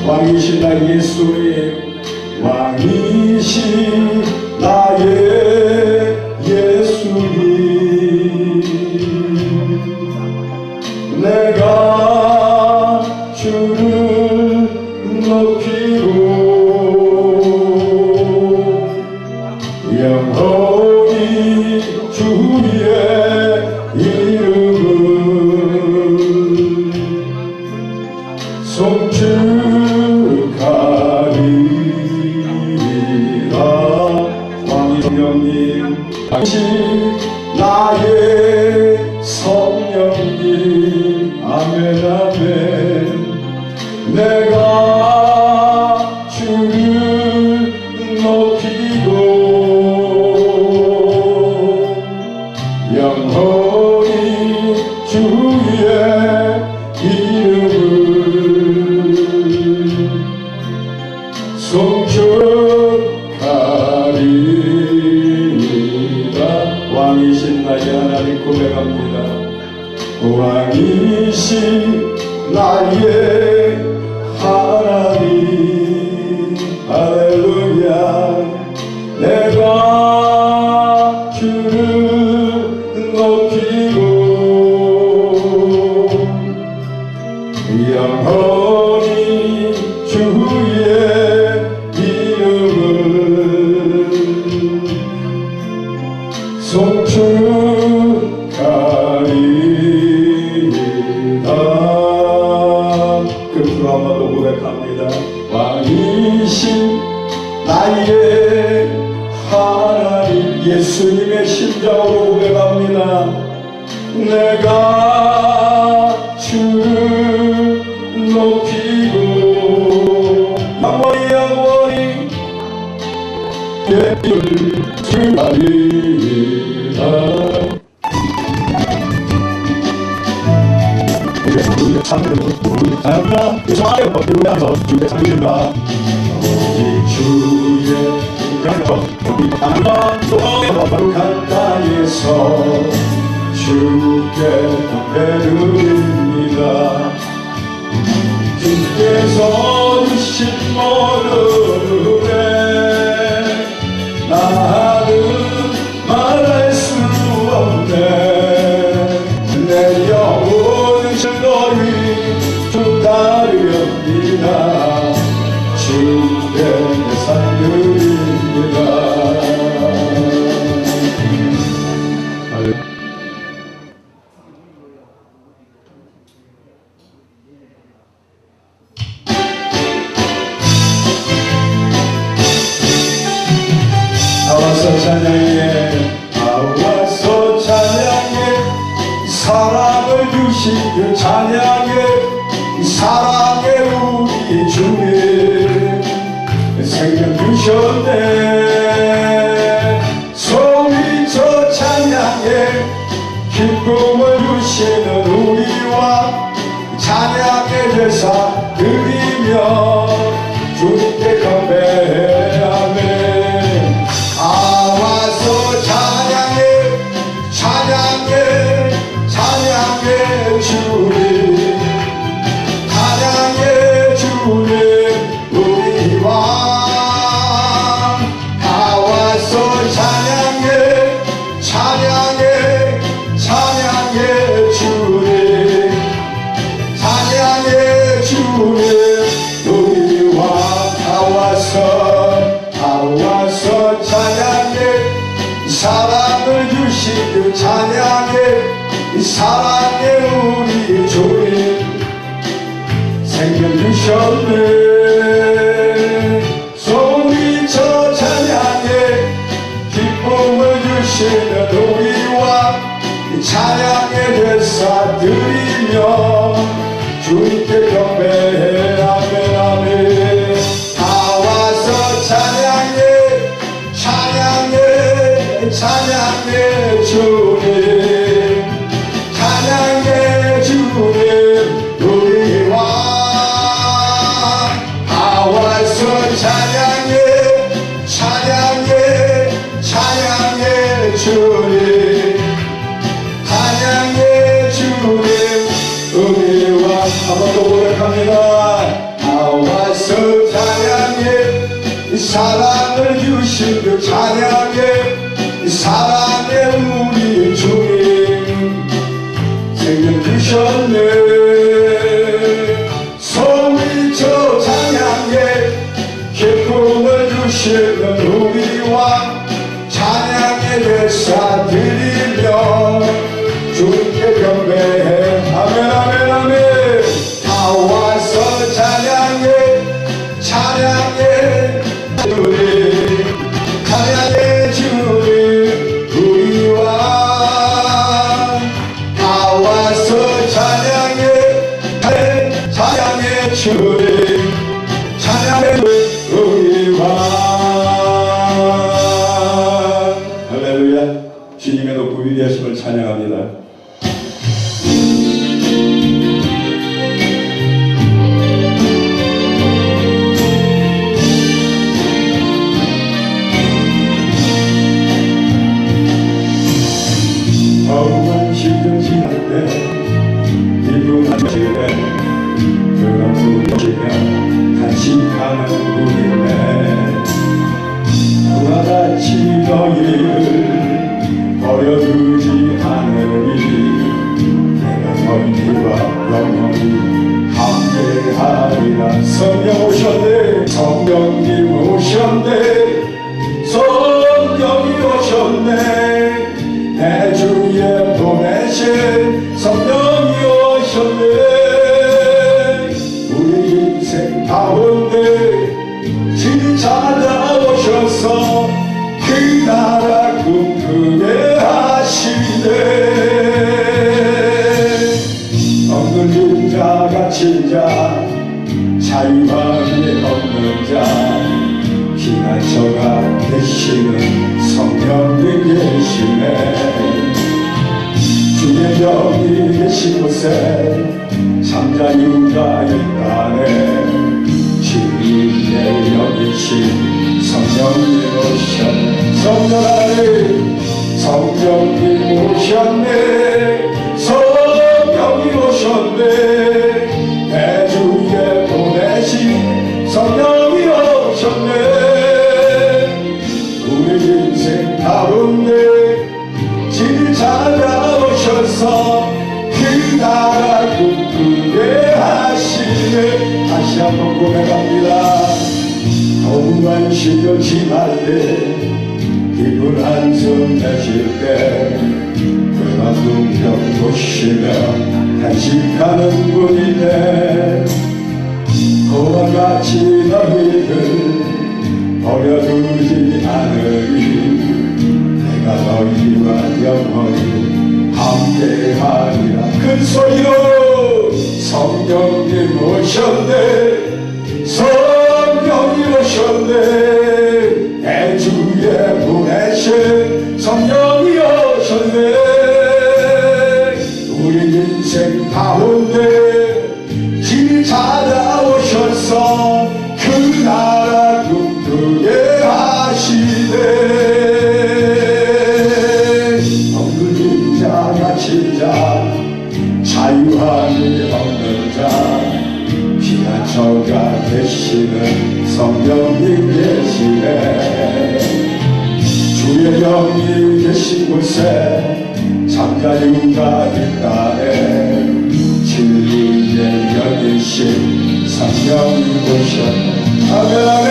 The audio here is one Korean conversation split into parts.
왕이신 나의 예수님, 왕이신 나의 예수님, 내가 주를 높이고 영원히 주의 이름을 송축하리라. 왕이 성령님, 당신 나의 성령님, 아멘 아멘. 내가 주를 높이고 영원히 주의 이름을 송축하리라. 왕이신 나의 하나님 고백합니다. 왕이신 나의 하나님, 할렐루야. 내가 주를 높이고 영원히 주의 이름을 송축하리라. 끝으로 한번 더 고백합니다. 왕이신 나의 하나님, 예수님의 심장으로 고백합니다. 내가 주를 높이고 영원히 예를 주리라. 주의 거룩한 땅에서 주께 배드립니다. 주께서 주신 모든 은혜 나는 말할 수 없네. 내 영혼은 너희 주 따르렵니다. 주께 내 산 드립니다. 나와서 찬양해, 나와서 찬양해, 사랑을 주신 그 찬양해, 사랑해 우리 주님, 생명 주셨네. 소리쳐 찬양해, 기쁨을 주시는 우리와 찬양의 제사 드리며 주님께 건배하네. 나와서 찬양해, 찬양해, 찬양해 주님, 찬양해 주님 우리 왕. 나와서 찬양해, 찬양해, 찬양해 주님, 찬양해 주님 우리 왕. 나와서 찬양해, 사랑을 주신 그 찬양해, 사랑해 우리 주님, 생명 주셨네. 소리쳐 찬양해, 기쁨을 주시는 우리와 찬양의 제사 드리며 주님께 경배해. 아멘 아멘. 나와서 찬양해, 찬양해, 찬양해 주님, 찬양해 주님 우리 왕. 나와서 찬양해, 찬양해, 찬양해 주님, 찬양해 주님 우리 사랑을 주신 그 찬양해 사랑해 우리 주님 생명 주셨네 소리쳐 찬양해 기쁨을 주시는 우리 왕 찬양의 대사 드리며 주님께 경배해 아멘 아멘 아멘 다 와서 찬양해 찬양해 주님 찬양해 주님 우리 왕 다 와서 찬양해 찬양해 주님 찬양해 우리 왕 할렐루야 주님의 높고 위대하심을 찬양합니다. 어두운 시절 지날 때 기분한 집에 그런 부르시며 간직하는 우리네 그와 같이 너희를 버려두지 않으리 내가 너희와 영원히 함께하리라 성령 오셨네 성령님 오셨네 성령이 오셨네 내 주에 보내신 성령이 오셨네 우리 인생 가운데 길 찾아오셔서 그 나라 꿈꾸게 하시네 억눌린 자 갇힌 자 자유함이 없는 자 피난처가 되시는 성령님 계시네 주의 영이 계신 곳에 참 자유가 있다네 주님의 영이신 성령님 오셨네 성령 안에 성령님 오셨네 성령이 오셨네 내 주에 보내신 성령이 오셨네 우리 인생 가운데 길 찾아오셔서 그 나라 꿈꾸게 하시네 다시 한번 고백합니다 더우한 시절 지날 때 기쁜 한숨 내쉴 때 그만큼 병 보시며 간직하는 분이네 그와 같이 너희를 버려두지 않으리 내가 너희와 영원히 함께하리라 큰 소리로 성령님 오셨네 성령이 오셨네 내 주에 보내신 성령이 오셨네 우리 인생 가운데 길 찾아오셔서 그 나라 꿈꾸게 하시네 억눌린 자 갇힌 자 자유함이 없는 자 피난처가 되시는 성령님 계시네 주의 영이 계신 곳에 참 자유가 있다네 진리의 영이신 성령님 오셨네 아멘 아멘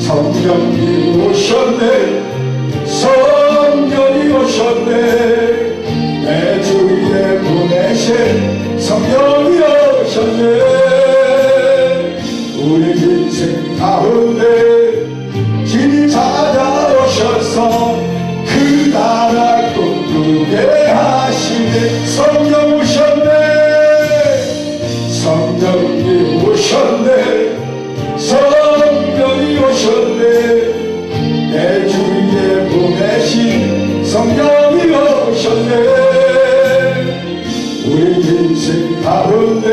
성령님 오셨네 성령이 오셨네 내 주위에 보내신 성령이 오셨네 우리 인생 가운데 길 찾아오셔서 그 나라 꿈꾸게 하시네 성령 오셨네 성령님 오셨네 성령이 오셨네 내 주위에 보내신 성령이 오셨네 우리 인생 가운데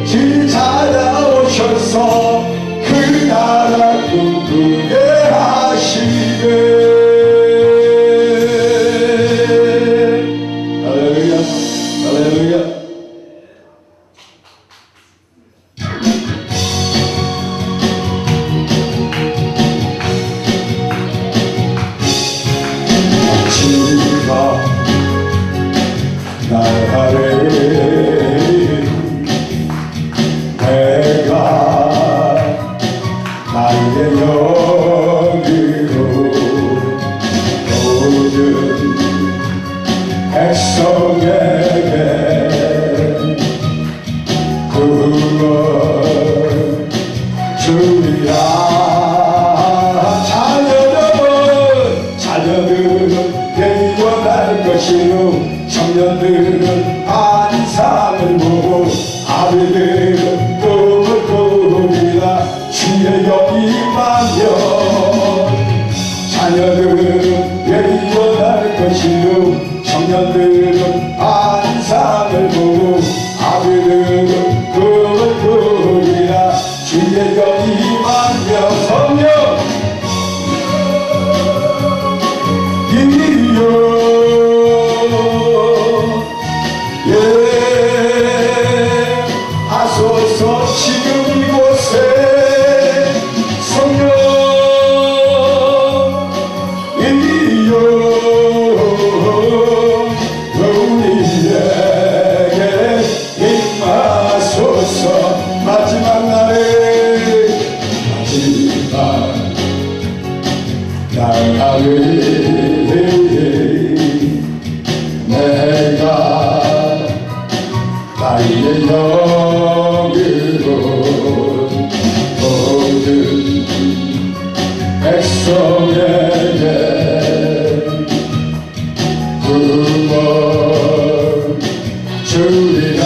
길 찾아오셔서 그 나라 꿈꾸게 하시네 할렐루야 할렐루야 아버지가 나를 내가 나의 영으로 모든 백성에게 구원 주리라. 자녀들은 예언할 것이요 청년들은 환상을 보고 아비들은 꿈을 꾸리라. 주의 영이 임하면 자녀들은 예언할 것이요 청년들은 환상을 보고 아비들은 꿈을 꾸리라. 주의 영이 임하면 성령 하소서. 지금 이곳에 성령 이여 우리에게 임하소서. 마지막 날에 내가 나의 영으로 모든 백성에게 구원 주리라.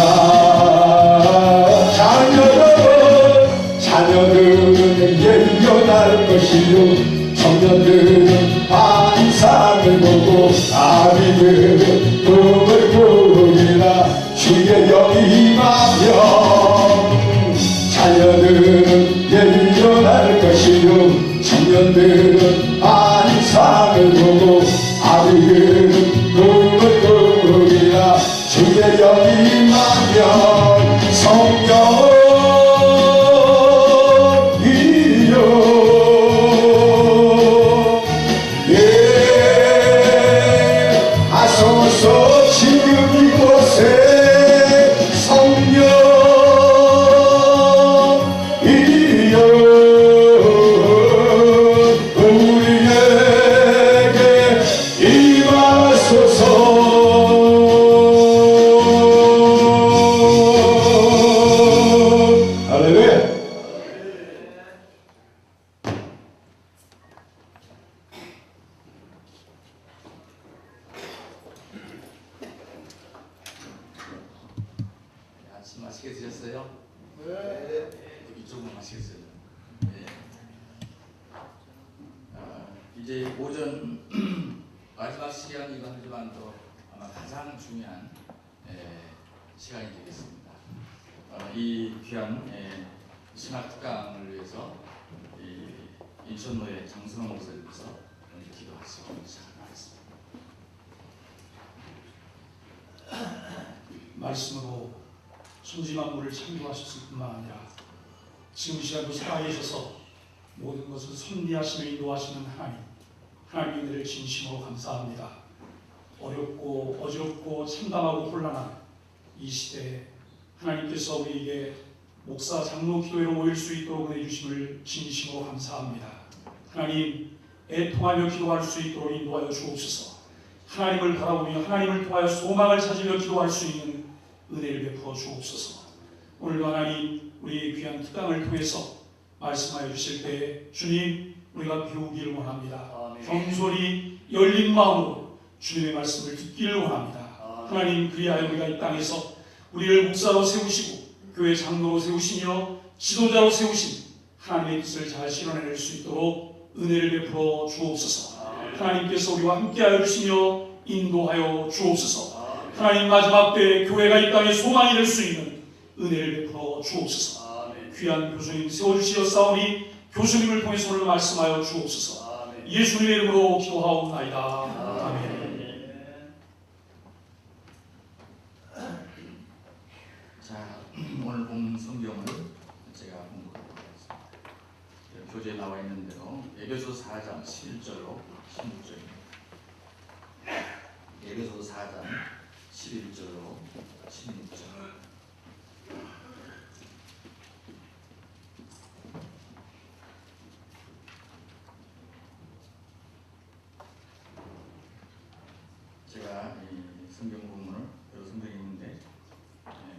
자녀들은 예언할 것이요 청년들은 환상을 보고 아비들은 꿈을 꾸리라. 주의 영이 임하면 자녀들은 예언할 것이요 청년들은 환상을 보고 아비들은 꿈을 꾸리라. 주의 영이 임하면 성령 지금 이곳에 성령 이여 우리에게 임하소서. 할렐루야. 맛있게 드셨어요? 네. 이쪽은 맛있게 드셨어요. 네. 이제 오전 마지막 시간이긴 하지만 또 아마 가장 중요한 시간이 되겠습니다. 이 귀한 신학 특강을 위해서 인천노예 장순호 목사님께서 먼저 기도하시고 시작하겠습니다. 말씀으로 천지만물을 창조하셨을 뿐만 아니라 지금 시간도 살아계셔서 모든 것을 섭리하시며 인도하시는 하나님의 은혜를 진심으로 감사합니다. 어렵고 어지럽고 참담하고 혼란한 이 시대에 하나님께서 우리에게 목사 장로 기도회로 모일 수 있도록 은혜 주심을 진심으로 감사합니다. 하나님, 애통하며 기도할 수 있도록 인도하여 주옵소서. 하나님을 바라보며 하나님을 통하여 소망을 찾으며 기도할 수 있는 은혜를 베풀어 주옵소서. 오늘도 하나님, 우리 귀한 특강을 통해서 말씀하여 주실 때 주님, 우리가 배우기를 원합니다. 겸손히 열린 마음으로 주님의 말씀을 듣기를 원합니다. 하나님, 그리하여 우리가 이 땅에서 우리를 목사로 세우시고 교회 장로로 세우시며 지도자로 세우신 하나님의 뜻을 잘 실현해낼 수 있도록 은혜를 베풀어 주옵소서. 하나님께서 우리와 함께하여 주시며 인도하여 주옵소서. 하나님, 마지막 때 교회가 이 땅에 소망이 될 수 있는 은혜를 베풀어 주옵소서. 귀한 교수님 세워주시었사오니 교수님을 통해서 오늘 말씀하여 주옵소서. 예수님의 이름으로 기도하옵나이다. 아멘. 자, 오늘 본 성경을 제가 공부하도록 하겠습니다. 교재에 나와 있는 대로 에베소 4장 11절로 16절입니다. 4장 11절로 16절. 제가 이 성경 본문을 여러 성경이 있는데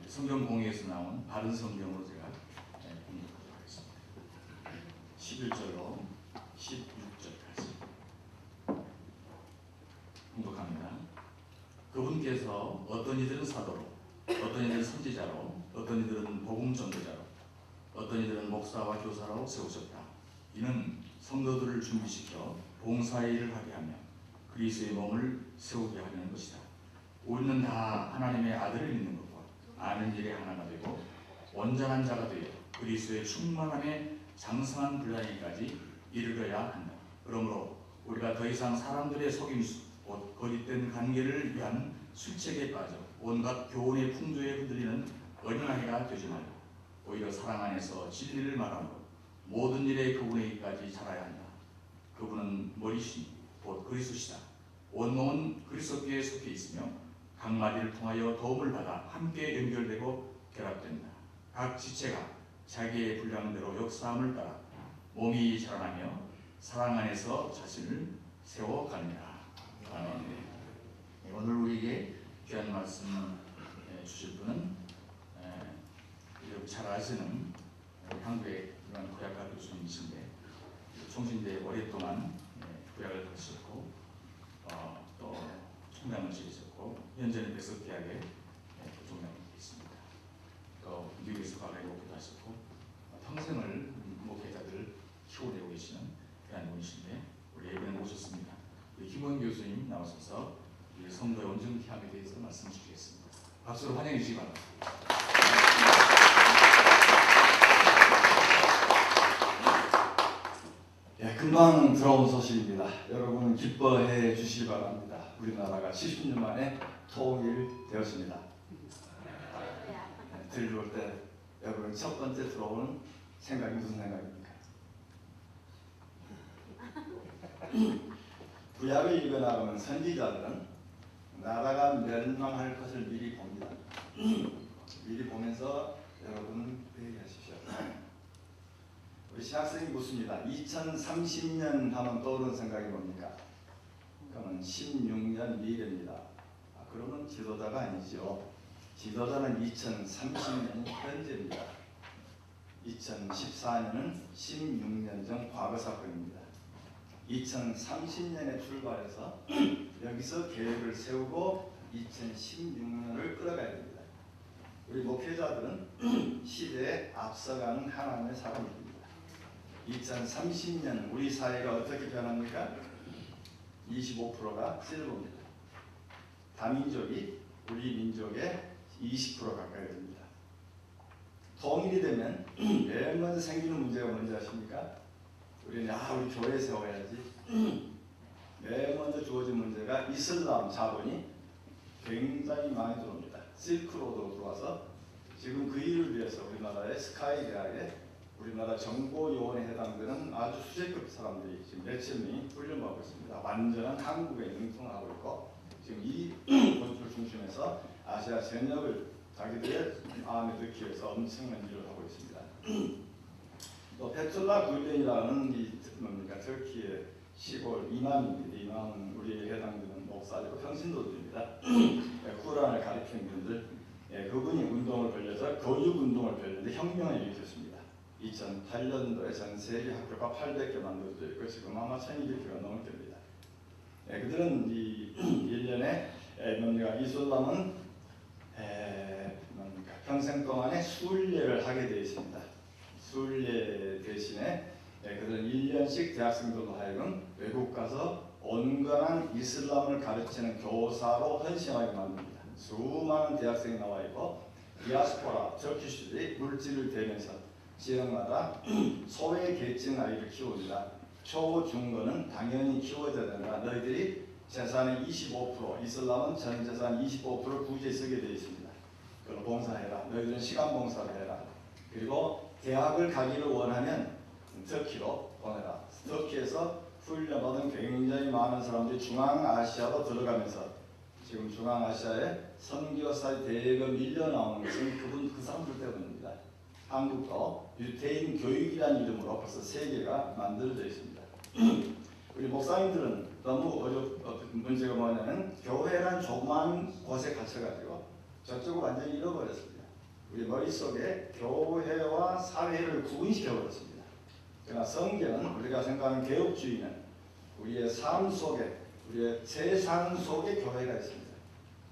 성경 공유에서 나온 바른 성경으로 제가 공유하도록 하겠습니다. 11절로 16절까지 공독합니다. 그분께서 어떤 이들은 사도로, 어떤 이들은 선지자로, 어떤 이들은 복음 전도자로, 어떤 이들은 목사와 교사로 세우셨다. 이는 성도들을 준비시켜 봉사의 일을 하게 하며 그리스도의 몸을 세우게 하려는 것이다. 우리는 다 하나님의 아들을 믿는 것과 아는 일에 하나가 되고 온전한 자가 되어 그리스도의 충만함에 장성한 분량에까지 이르러야 한다. 그러므로 우리가 더 이상 사람들의 속임수, 곧 거짓된 관계를 위한 술책에 빠져 온갖 교훈의 풍조에 흔들리는 어린아이가 되지 말고 오히려 사랑 안에서 진리를 말하므로 모든 일에 그분에게까지 자라야 한다. 그분은 머리시니 곧 그리스도시다. 온몸은 그리스도께 속해 있으며 각 마디를 통하여 도움을 받아 함께 연결되고 결합된다. 각 지체가 자기의 분량대로 역사함을 따라 몸이 자라나며 사랑 안에서 자신을 세워갑니다. 아멘. 오늘 우리에게 귀한 말씀 주실 분은 잘 아시는 한국의 유명한 구약가 교수님이신데 총신대에 오랫동안 구약을 가르치셨고 또 총장을 지내셨고 현재는 백석대학에 부총장이 있습니다. 또 미국에서 과거에 목회도 하셨고 평생을 목회자들을 키워내고 계시는 그런 분이신데 우리 예배에 모셨습니다. 우리 김원 교수님 나오셔서 우리 성도의 온전케함에 대해서 말씀 주시겠습니다. 박수로 환영해 주시기 바랍니다. 금방 들어온 소식입니다. 여러분 기뻐해 주시기 바랍니다. 우리나라가 70년 만에 통일되었습니다. 들어올 때 여러분 첫 번째 들어오는 생각이 무슨 생각입니까? 구약을 읽어나가면 선지자들은 나라가 멸망할 것을 미리 봅니다. 미리 보면서 여러분 회개하십시오. 우리 신학생이 묻습니다. 2030년 하면 떠오르는 생각이 뭡니까? 그러면 16년 미래입니다. 그러면 지도자가 아니죠. 지도자는 2030년 현재입니다. 2014년은 16년 전 과거 사건입니다. 2030년에 출발해서 여기서 계획을 세우고 2016년을 끌어가야 됩니다. 우리 목회자들은 시대에 앞서가는 하나님의 사람입니다. 2030년 우리 사회가 어떻게 변합니까? 25%가 실버입니다. 다민족이 우리 민족의 20% 가까이 됩니다. 통일이 되면 제일 먼저 생기는 문제가 뭔지 아십니까? 우리는 우리 교회 세워야지. 제일 먼저 주어진 문제가 이슬람 자본이 굉장히 많이 들어옵니다. 실크로드로 들어와서 지금 그 일을 위해서 우리나라의 스카이 대학에 우리나라 정보요원에 해당되는 아주 수제급 사람들이 지금 몇천 명이 훈련받고 있습니다. 완전한 한국에 능통하고 있고 지금 이 곳을 중심해서 아시아 전역을 자기들의 마음에 넣기 위해서 엄청난 일을 하고 있습니다. 또 페툴라 굴렌이라는 이 뭡니까 터키의 시골 이맘입니다. 이맘은 우리에 해당되는 목사이고 평신도들입니다. 쿠란을 가르치는 분들, 그분이 운동을 벌여서 거육운동을 벌였는데 혁명을 일으켰습니다. 2008년도에 전 세계 학교가 800개 만들어져 있고 지금 아마 1200개가 넘을 겁니다. 그들은 이 1년에 뭡니까 이슬람은 뭡니까 평생 동안에 순례를 하게 되어 있습니다. 순례 대신에 그들은 1년씩 대학생들로 하여금 외국 가서 온건한 이슬람을 가르치는 교사로 헌신하게 만듭니다. 수많은 대학생이 나와 있고 디아스포라 터키시들이 물질을 대면서 지역마다 소외 계층 아이를 키웁니다. 초, 중고는 당연히 키워져야 된다. 너희들이 재산의 25%, 이슬람은 전 재산 25% 구제에 쓰게 되어 있습니다. 그걸 봉사해라. 너희들은 시간 봉사를 해라. 그리고 대학을 가기를 원하면 터키로 보내라. 터키에서 훈련받은 굉장히 많은 사람들이 중앙아시아로 들어가면서 지금 중앙아시아에 선교사의 대거 밀려 나오는 것은 그 사람들 때문입니다. 한국도 유태인 교육이라는 이름으로 벌써 3개가 만들어져 있습니다. 우리 목사님들은 너무 문제가 뭐냐면 교회란 조그만 곳에 갇혀가지고 저쪽을 완전히 잃어버렸습니다. 우리 머릿속에 교회와 사회를 구분시켜버렸습니다. 그러나 성경은 우리가 생각하는 개혁주의는 우리의 삶 속에, 우리의 세상 속에 교회가 있습니다.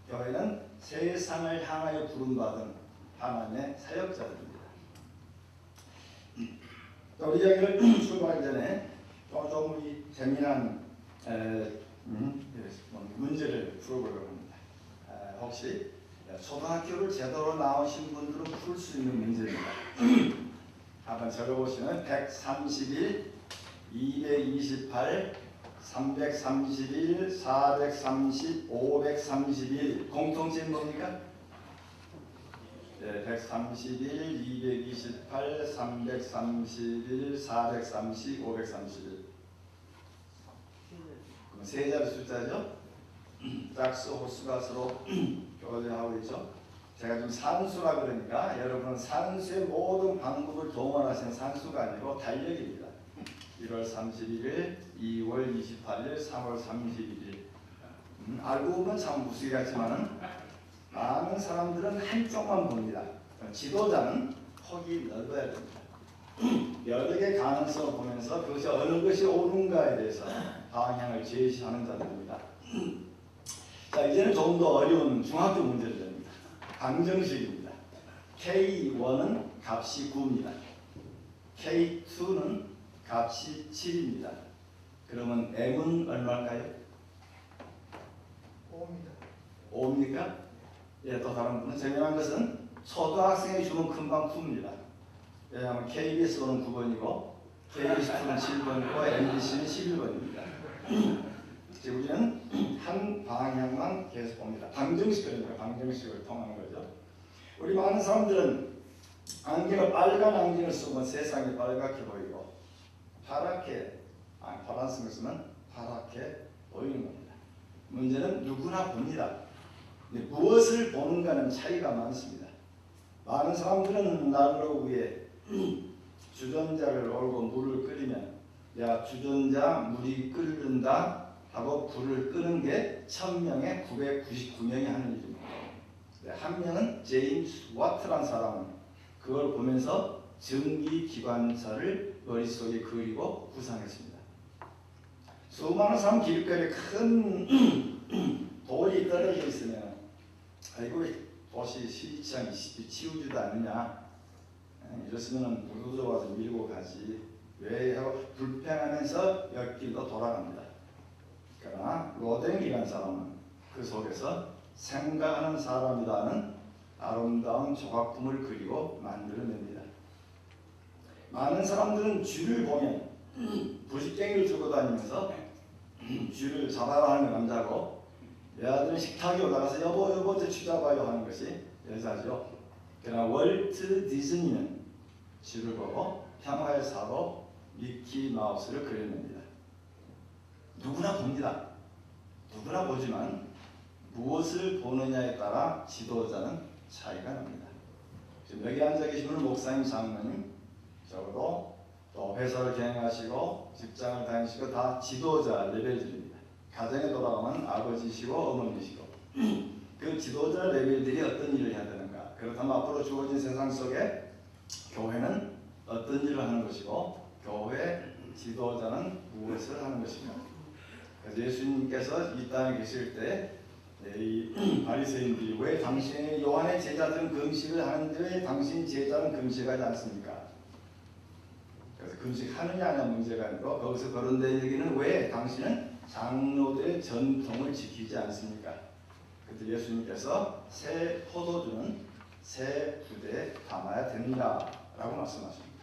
교회는 세상을 향하여 부름받은 하나님의 사역자들입니다. 우리 이야기를 출발하기 전에 좀 우리 재미난 문제를 풀어보려고 합니다. 혹시 초등학교를 제대로 나오신 분들은 풀 수 있는 문제입니다. 한번 적어보시면 131, 228, 331, 430, 531 공통점이 뭡니까? 131, 228, 331, 430, 531 그럼 3자리 숫자죠? 짝수, 홀수가 서로 교대하고 있죠? 제가 지금 산수라 그러니까 여러분은 산수의 모든 방법을 동원하시는 산수가 아니고 달력입니다. 1월 31일, 2월 28일, 3월 31일 알고 보면 참 무수히 같지만은 많은 사람들은 한쪽만 봅니다. 지도자는 폭이 넓어야 됩니다. 여러 개의 가능성을 보면서 그것이 어느 것이 옳은가에 대해서 방향을 제시하는 자들입니다. 자, 이제는 조금 더 어려운 중학교 문제를 냅니다. 방정식입니다. K1은 값이 9입니다. K2는 값이 7입니다. 그러면 M은 얼마일까요? 5입니다. 5입니까? 예, 또 다른 분은 재미난 것은 초등학생이 주면 금방 풉니다. 왜냐하면 KBS1은 9번이고 KBS2는 7번이고 MBC는 11번입니다. 지금 우리는 한 방향만 계속 봅니다. 방정식을 통하는 거죠. 우리 많은 사람들은 빨간 안경을 쓰면 세상이 빨갛게 보이고 파란색을 쓰면 파랗게 보이는 겁니다. 문제는 누구나 봅니다. 무엇을 보는가는 차이가 많습니다. 많은 사람들은 난로 위에 주전자를 올고 물을 끓이면 야 주전자 물이 끓는다 하고 불을 끄는 게 1000명에 999명이 하는 일입니다. 한 명은 제임스 와트라는 사람은 그걸 보면서 전기기관차를 머릿속에 그리고 구상했습니다. 수많은 사람 길거리에 큰 돌이 떨어져 있으면 아이고 도시 시청이 치우지도 않느냐 이랬으면 불도저 와서 밀고 가지 왜 하고 불평하면서 옆길로 돌아갑니다. 그러나 로덴 기관 사람은 그 속에서 생각하는 사람이라는 아름다운 조각품을 그리고 만들어냅니다. 많은 사람들은 쥐를 보면 부식갱이를 들고 다니면서 쥐를 잡아라 하는 남자고 여자들은 식탁에 올라가서 여보 저 쥐 잡아요 하는 것이 여자죠. 그러나 월트 디즈니는 쥐를 보고 평화의 사로 미키 마우스를 그려냅니다. 누구나 봅니다. 누구나 보지만 무엇을 보느냐에 따라 지도자는 차이가 납니다. 지금 여기 앉아 계신 분은 목사님, 장로님, 적어도 또 회사를 경영하시고 직장을 다니시고 다 지도자 레벨들입니다. 가정에 돌아가면 아버지시고 어머니시고 그 지도자 레벨들이 어떤 일을 해야 되는가. 그렇다면 앞으로 주어진 세상 속에 교회는 어떤 일을 하는 것이고 교회 지도자는 무엇을 하는 것인가. 그래서 예수님께서 이 땅에 계실 때 이 바리새인들이 왜 당신의 요한의 제자들은 금식을 하는데 왜 당신 제자는 금식하지 않습니까? 그래서 금식하느냐 하냐 문제가 아니고 거기서 거론된 얘기는 왜 당신은 장로들의 전통을 지키지 않습니까? 그때 예수님께서 새 포도주는 새 부대에 담아야 된다라고 말씀하십니다.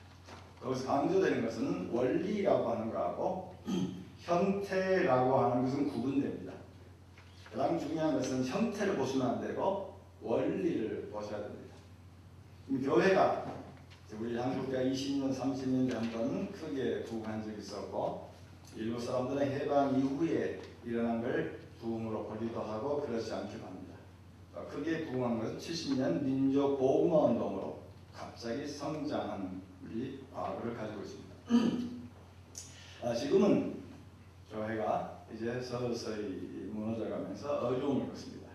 거기서 강조되는 것은 원리라고 하는 것하고 형태라고 하는 것은 구분됩니다. 가장 중요한 것은 형태를 보시면 안 되고 원리를 보셔야 됩니다. 교회가 우리 한국가 20년, 30년대 한번 크게 부흥한 적이 있었고 일부 사람들은 해방 이후에 일어난 걸 부흥으로 보기도 하고 그렇지 않기도 합니다. 크게 부흥한 것은 70년 민족 보호마 운동으로 갑자기 성장한 우리 과거를 가지고 있습니다. 지금은 교회가 이제 서서히 무너져가면서 어려움을 겪습니다.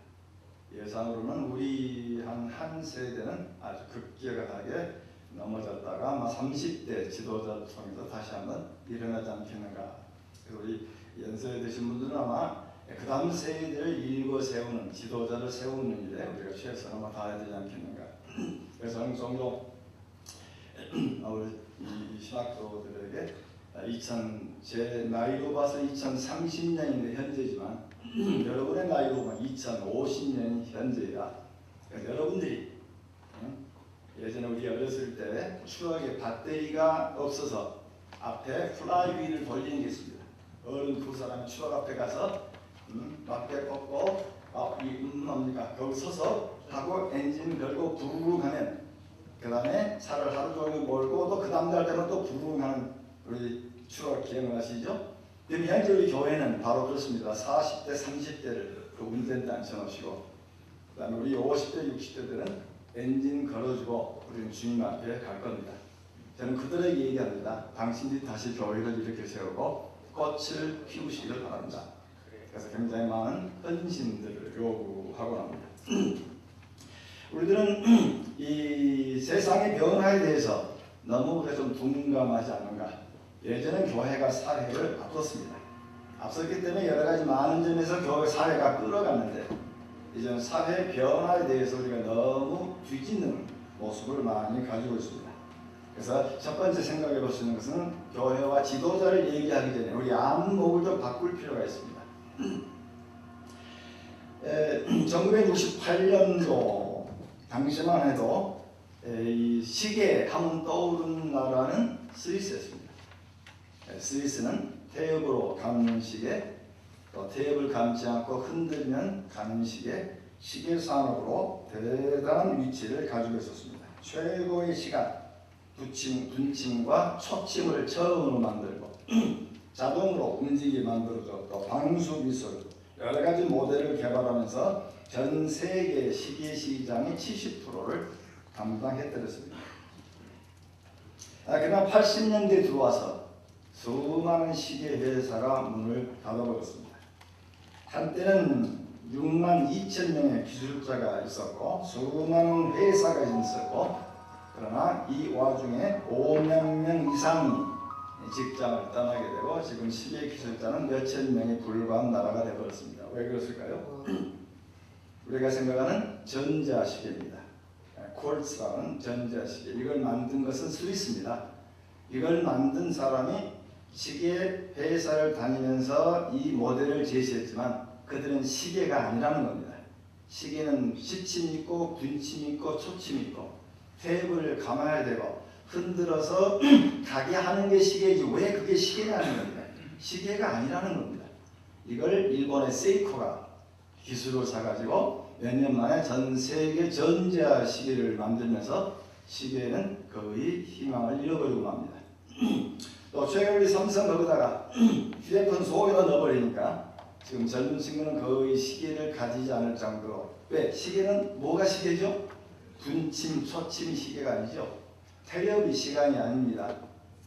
예상으로는 우리 한 세대는 아주 급격하게 넘어졌다가 아마 30대 지도자를 통해서 다시 한번 일어나지 않겠는가. 그래서 우리 연세에 드신 분들은 아마 그 다음 세대를 일궈 세우는 지도자를 세우는 일에 우리가 최선을 아마 다해야 되지 않겠는가. 그래서 저는 종종 우리 이 신학도들에게 제 나이로 봐서 2030년인데 현재지만 여러분의 나이로 보면 2050년이 현재야. 그러니까 여러분들이 예전에 우리 어렸을 때 추억에 배터리가 없어서 앞에 플라이휠을 돌리는 게 있습니다. 어른 두 사람이 추억 앞에 가서 막대 꺾고 뭡니까? 거기 서서 하고 엔진 걸고 부르릉 하면 그 다음에 차를 하루 종일 몰고 또 그 다음날 되면 또 부르릉 하는 우리 추억 기억나시죠? 그럼 현재 우리 교회는 바로 그렇습니다. 40대, 30대를 그 운전대 앉혀놓으시고 그 다음에 우리 50대, 60대들은 엔진 걸어주고 우리는 주님 앞에 갈 겁니다. 저는 그들에게 얘기합니다. 당신들이 다시 교회를 이렇게 세우고 꽃을 피우시기를 바랍니다. 그래서 굉장히 많은 헌신들을 요구하고 합니다. 우리들은 이 세상의 변화에 대해서 너무 좀 둔감하지 않는가. 예전엔 교회가 사회를 앞섰습니다. 앞섰기 때문에 여러 가지 많은 점에서 교회 사회가 끌어갔는데 이제는 사회 변화에 대해서 우리가 너무 뒤집는 모습을 많이 가지고 있습니다. 그래서 첫 번째 생각해 볼 수 있는 것은 교회와 지도자를 얘기하기 전에 우리 안목을 좀 바꿀 필요가 있습니다. 1968년도 당시만 해도 이 시계 하면 떠오르는 나라는 스위스였습니다. 스위스는 태엽으로 감는 시계, 또 태엽을 감지 않고 흔들면 가는 시계, 시계 산업으로 대단한 위치를 가지고 있었습니다. 최고의 시간, 분침과 초침을 처음으로 만들고 자동으로 움직이게 만들어줬고 방수 기술, 여러 가지 모델을 개발하면서 전 세계 시계 시장의 70%를 담당했더랬습니다. 그러나 80년대에 들어와서 수많은 시계 회사가 문을 닫아버렸습니다. 한때는 6만 2천 명의 기술자가 있었고 수많은 회사가 있었고 그러나 이 와중에 5만 명 이상이 직장을 떠나게 되고 지금 시계 기술자는 몇천 명에 불과한 나라가 되어버렸습니다. 왜 그랬을까요? 우리가 생각하는 전자시계입니다. 콜츠라는 전자시계, 이걸 만든 것은 스위스입니다. 이걸 만든 사람이 시계 회사를 다니면서 이 모델을 제시했지만 그들은 시계가 아니라는 겁니다. 시계는 시침이 있고 분침이 있고 초침이 있고 테이블을 감아야 되고 흔들어서 가게 하는 게 시계지 왜 그게 시계냐는 겁니다. 시계가 아니라는 겁니다. 이걸 일본의 세이코가 기술을 사가지고 몇 년 만에 전 세계 전자 시계를 만들면서 시계는 거의 희망을 잃어버리고 맙니다. 또 최근 우리 삼성 거기다가 휴대폰 속에다 넣어버리니까 지금 젊은 친구는 거의 시계를 가지지 않을 정도로. 왜? 시계는 뭐가 시계죠? 분침, 초침이 시계가 아니죠. 태엽이 시간이 아닙니다.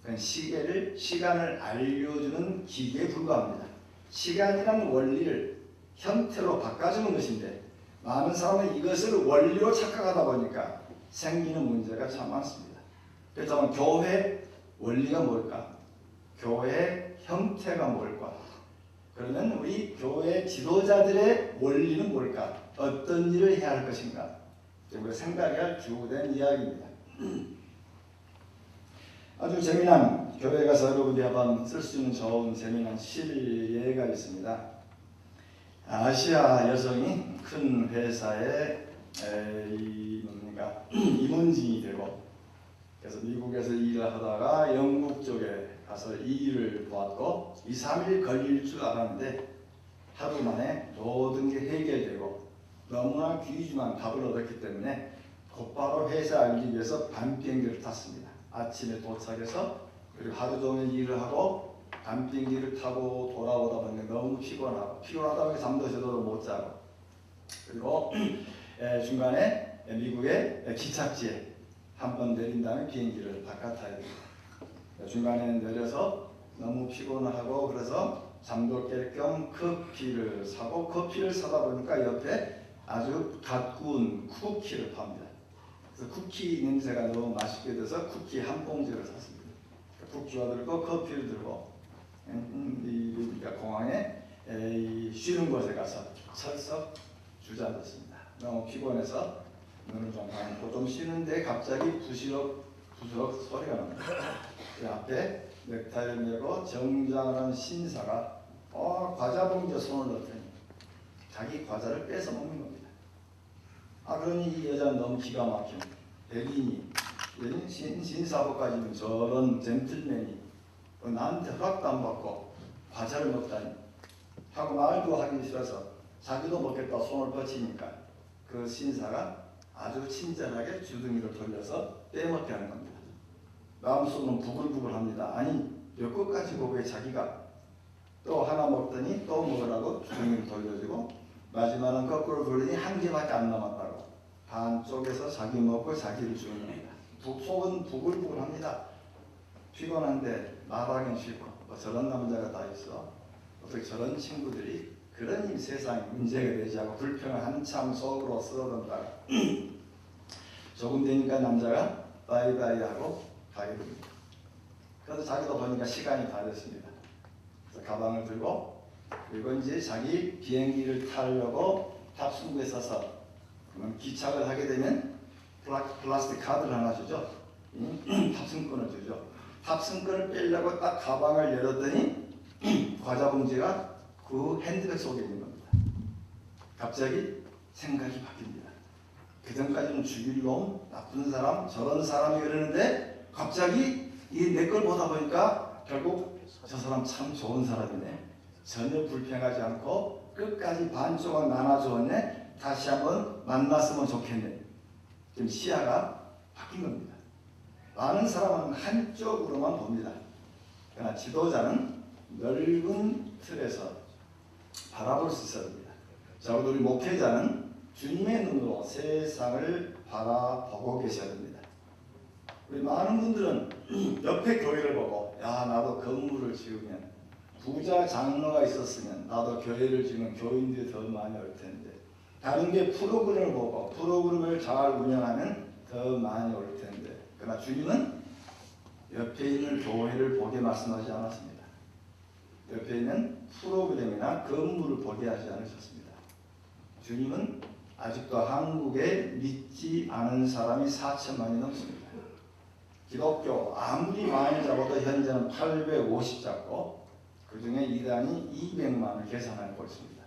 그냥 시간을 알려주는 기계에 불과합니다. 시간이라는 원리를 형태로 바꿔주는 것인데 많은 사람은 이것을 원리로 착각하다 보니까 생기는 문제가 참 많습니다. 그렇다면 교회 원리가 뭘까? 교회 형태가 뭘까? 그러면 우리 교회 지도자들의 원리는 뭘까? 어떤 일을 해야 할 것인가? 우리가 생각할 주된 이야기입니다. 아주 재미난 교회 가서 여러분들이 한번 쓸 수 있는 좋은 재미난 실예가 있습니다. 아시아 여성이 큰 회사에 임원진이 되고 그래서 미국에서 일을 하다가 영국 쪽에 가서 이 일을 보았고 2, 3일 걸릴 줄 알았는데 하루 만에 모든 게 해결되고 너무나 귀중한 답을 얻었기 때문에 곧바로 회사 알기 위해서 밤 비행기를 탔습니다. 아침에 도착해서 그리고 하루 종일 일을 하고 밤비행기를 타고 돌아오다 보니까 너무 피곤하다 보니 잠도 제대로 못 자고, 그리고 중간에 미국의 기착지에 한 번 내린 다음에 비행기를 바깥 타야 됩니다. 중간에 내려서 너무 피곤하고 그래서 잠도 깰 겸 커피를 사고, 커피를 사다 보니까 옆에 아주 갓 구운 쿠키를 팝니다. 그래서 쿠키 냄새가 너무 맛있게 돼서 쿠키 한 봉지를 샀습니다. 쿠키와 들고 커피를 들고 공항에 쉬는 곳에 가서 철썩 주저앉았습니다. 너무 피곤해서 눈을 좀 감고 좀 쉬는데 갑자기 부시럭 소리가 납니다. 그 앞에 넥타이를 메고 정장한 신사가 과자 봉지에 손을 넣더니 자기 과자를 뺏어 먹는 겁니다. 그러니 이 여자는 너무 기가 막힌 백인이 신사복까지는 저런 젠틀맨이 나한테 허락도 안 받고 과자를 먹다니 하고 말도 하기 싫어서 자기도 먹겠다 손을 뻗치니까 그 신사가 아주 친절하게 주둥이를 돌려서 빼먹게 하는 겁니다. 마음속으로는 부글부글합니다. 아니 몇 끝까지 보고 왜 자기가 또 하나 먹더니 또 먹으라고 주둥이를 돌려주고 마지막은 거꾸로 돌리니 한 개밖에 안 남았다고 반쪽에서 자기 먹고 자기를 주는 겁니다. 속은 부글부글합니다. 피곤한데 말하긴 싫고 저런 남자가 다 있어. 어떻게 저런 친구들이 그런 세상에 문제가 되지 않고 불평을 한참 속으로 썰어던다가 조금 되니까 남자가 바이바이 하고 가게 됩니다. 그래서 자기도 보니까 시간이 다 됐습니다. 그래서 가방을 들고 그리고 이제 자기 비행기를 타려고 탑승구에 서서 그러면 기착을 하게 되면 플라스틱 카드를 하나 주죠. 탑승권을 주죠. 탑승권을 빼려고 딱 가방을 열었더니 과자 봉지가 그 핸드백 속에 있는 겁니다. 갑자기 생각이 바뀝니다. 그 전까지는 죽일 놈, 나쁜 사람, 저런 사람이 그러는데 갑자기 이 내 걸 보다 보니까 결국 저 사람 참 좋은 사람이네. 전혀 불평하지 않고 끝까지 반쪽은 나눠주었네. 다시 한번 만났으면 좋겠네. 지금 시야가 바뀐 겁니다. 많은 사람은 한쪽으로만 봅니다. 그러나 지도자는 넓은 틀에서 바라볼 수 있어야 합니다. 적어도 우리 목회자는 주님의 눈으로 세상을 바라보고 계셔야 됩니다. 우리 많은 분들은 옆에 교회를 보고 야 나도 건물을 지으면 부자 장로가 있었으면 나도 교회를 지으면 교인들이 더 많이 올 텐데 다른 게 프로그램을 보고 프로그램을 잘 운영하면 더 많이 올 텐데 그러나 주님은 옆에 있는 교회를 보게 말씀하지 않았습니다. 옆에 있는 프로그램이나 건물을 보게 하지 않으셨습니다. 주님은 아직도 한국에 믿지 않은 사람이 4천만이 넘습니다. 기독교 아무리 많이 잡아도 현재는 850 잡고 그 중에 이단이 200만을 계산하고 있습니다.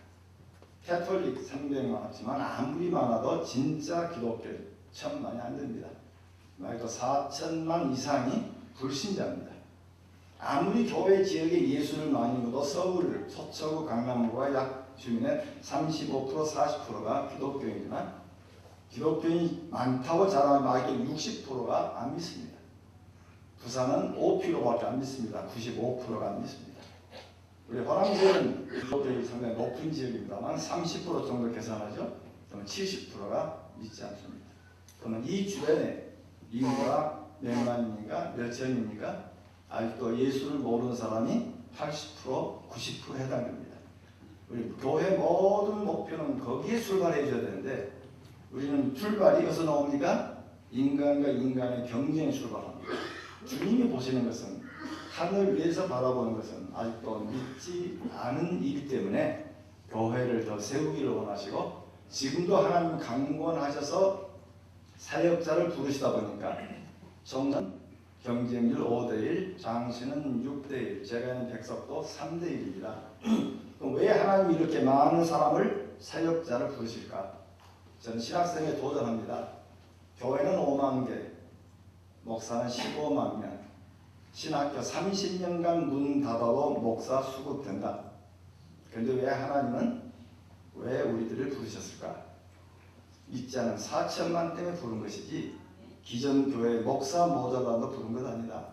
캐톨릭 300만 하지만 아무리 많아도 진짜 기독교 1000만이 안 됩니다. 말도 4천만 이상이 불신자입니다. 아무리 교회 지역에 예수를 많이 믿어도 서울, 서초구, 강남구가 약 주민의 35% 40%가 기독교인이지만 기독교인이 많다고 자랑하는 마이크 60%가 안 믿습니다. 부산은 5%밖에 안 믿습니다. 95%가 안 믿습니다. 우리 화랑지역은 기독교인이 상당히 높은 지역입니다만 30% 정도 계산하죠. 그러면 70%가 믿지 않습니다. 그러면 이 주변에 인구가 몇만인가 몇천입니까? 아직도 예수를 모르는 사람이 80% 90% 해당됩니다. 우리 교회 모든 목표는 거기에 출발해 줘야 되는데 우리는 출발이 어디서 나옵니까? 인간과 인간의 경쟁에 출발합니다. 주님이 보시는 것은 하늘 위에서 바라보는 것은 아직도 믿지 않은 일이기 때문에 교회를 더 세우기를 원하시고 지금도 하나님 강권하셔서 사역자를 부르시다 보니까 정은 경쟁률 5대1, 장신은 6대1, 제가 있는 백석도 3대1입니다. 그럼 왜 하나님이 이렇게 많은 사람을 사역자를 부르실까? 저는 신학생에 도전합니다. 교회는 5만 개, 목사는 15만 명, 신학교 30년간 문 닫아도 목사 수급된다. 그런데 왜 하나님은 왜 우리들을 부르셨을까? 믿지 않은 4천만 때문에 부른 것이지 기존 교회 목사 모자라도 부른 것 아니다.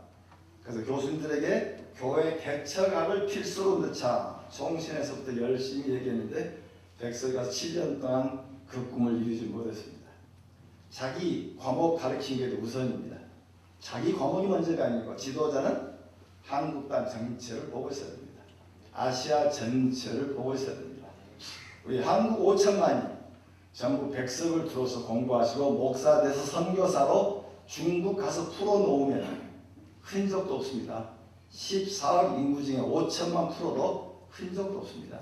그래서 교수님들에게 교회 개척학을 필수로 넣자 총신에서부터 열심히 얘기했는데 백석이가 7년 동안 그 꿈을 이루지 못했습니다. 자기 과목 가르치는 게 우선입니다. 자기 과목이 먼저가 아니고 지도자는 한국 땅 전체를 보고 있어야 됩니다. 아시아 전체를 보고 있어야 됩니다. 우리 한국 5천만이 전부 백석을 들어서 공부하시고 목사 돼서 선교사로 중국 가서 풀어놓으면 흔적도 없습니다. 14억 인구 중에 5천만 풀어도 흔적도 없습니다.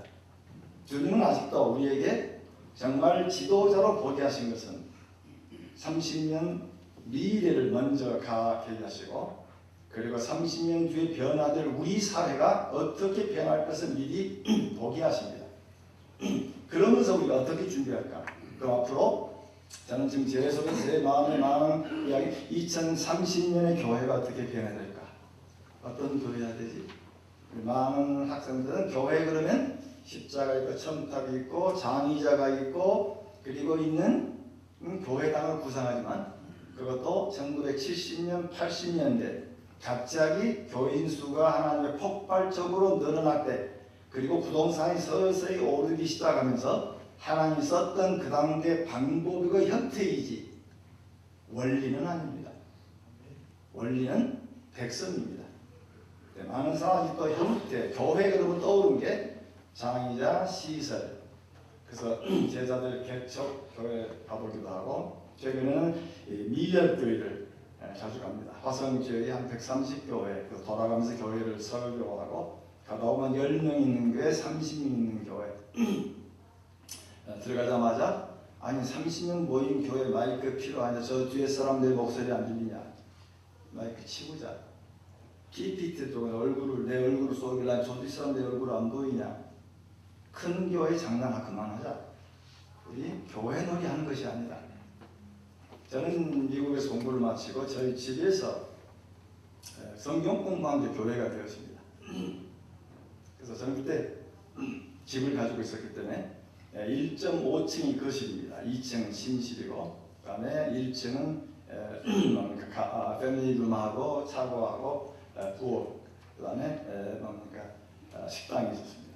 주님은 아직도 우리에게 정말 지도자로 보게 하신 것은 30년 미래를 먼저 가게 하시고 그리고 30년 뒤에 변화될 우리 사회가 어떻게 변할 것을 미리 보게 하십니다. 그러면서 우리가 어떻게 준비할까? 그럼 앞으로 저는 지금 제 속에 제 마음에 마음 이야기 2030년의 교회가 어떻게 변해야 될까? 어떤 교회가 되지? 많은 학생들은 교회 그러면 십자가 있고 첨탑이 있고 장의자가 있고 그리고 있는 교회당을 구성하지만 그것도 1970년 80년대 갑자기 교인 수가 하나님의 폭발적으로 늘어날 때 그리고 부동산이 서서히 오르기 시작하면서 하나님이 썼던 그 당대 방법이고 형태이지 원리는 아닙니다. 원리는 백성입니다. 많은 사람이 또 형태, 교회 그러면 떠오른 게 장의자, 시설. 그래서 제자들 개척 교회 가보기도 하고 최근에는 미련교회를 자주 갑니다. 화성지역에 한 130교회 돌아가면서 교회를 설교하고 가다 보면 10명 있는 교회, 30명 있는 교회 들어가자마자 아니 30명 모인 교회 마이크 필요하냐? 저 뒤에 사람들 목소리 안 들리냐? 마이크 치우자. PPT 쪽에 얼굴을 내 얼굴을 쏘길래 저 뒤 사람들 얼굴 안 보이냐? 큰 교회 장난하 그만하자. 우리 교회 놀이 하는 것이 아니다. 저는 미국에서 공부를 마치고 저희 집에서 성경 공부하는 게 교회가 되었습니다. 그래서 저는 그때 집을 가지고 있었기 때문에 1.5층이 거실입니다. 2층은 침실이고 그 다음에 1층은 패밀리룸하고 차고하고 부엌 그 다음에 식당이 있었습니다.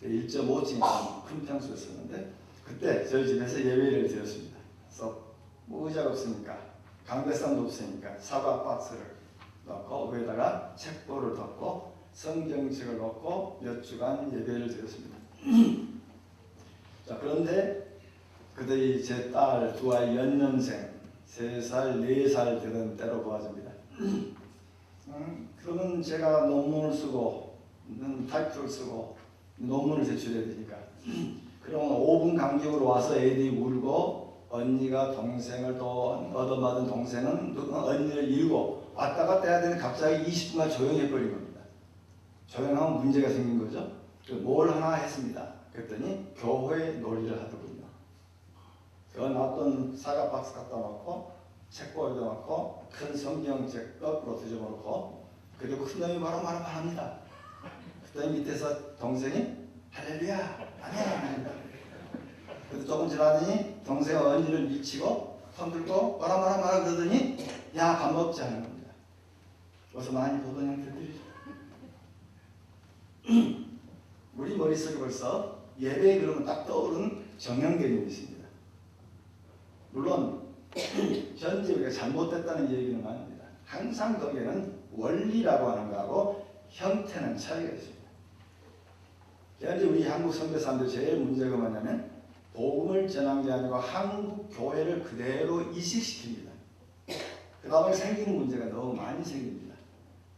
1.5층이 큰 평수였었는데 그때 저희 집에서 예배를 드렸습니다. 그래서 뭐 의자가 없으니까 강대상도 없으니까 사과 박스를 넣고 위에다가 책보를 덮고 성경책을 넣고 몇 주간 예배를 드렸습니다. 자, 그런데 그때 제 딸 두 아이 연년생 3살, 4살 되던 때로 보아집니다. 그러면 제가 논문을 쓰고 타이틀을 쓰고 논문을 제출해야 되니까 그러면 5분 간격으로 와서 애들이 울고 언니가 동생을 또 얻어맞은 동생은 언니를 잃고 왔다 갔다 해야 되는데 갑자기 20분간 조용해버린 겁니다. 조용하면 문제가 생긴 거죠. 뭘 하나 했습니다. 그랬더니 교회 놀이를 하더군요. 그 놨던 사과 박스 갖다 놓고 책보에다 놓고 큰 성경책 거꾸로 뒤집어 놓고 그리고 큰 놈이 바로 말합니다. 그랬더니 밑에서 동생이 할렐루야 아멘. 그래서 조금 지나더니 동생이 언니를 미치고 손 들고 말아 그러더니 야 밥 먹자 하는 겁니다. 어서 많이 보던 형들이죠. 우리 머릿속에 벌써 예배 그러면 딱 떠오르는 정형 개념이 있습니다. 물론 현재 우리가 잘못됐다는 얘기는 아닙니다. 항상 거기에는 원리라고 하는 거하고 형태는 차이가 있습니다. 현재 우리 한국 선교사람들 제일 문제가 뭐냐면 복음을 전한 게 아니고 한국 교회를 그대로 이식시킵니다. 그 다음에 생기는 문제가 너무 많이 생깁니다.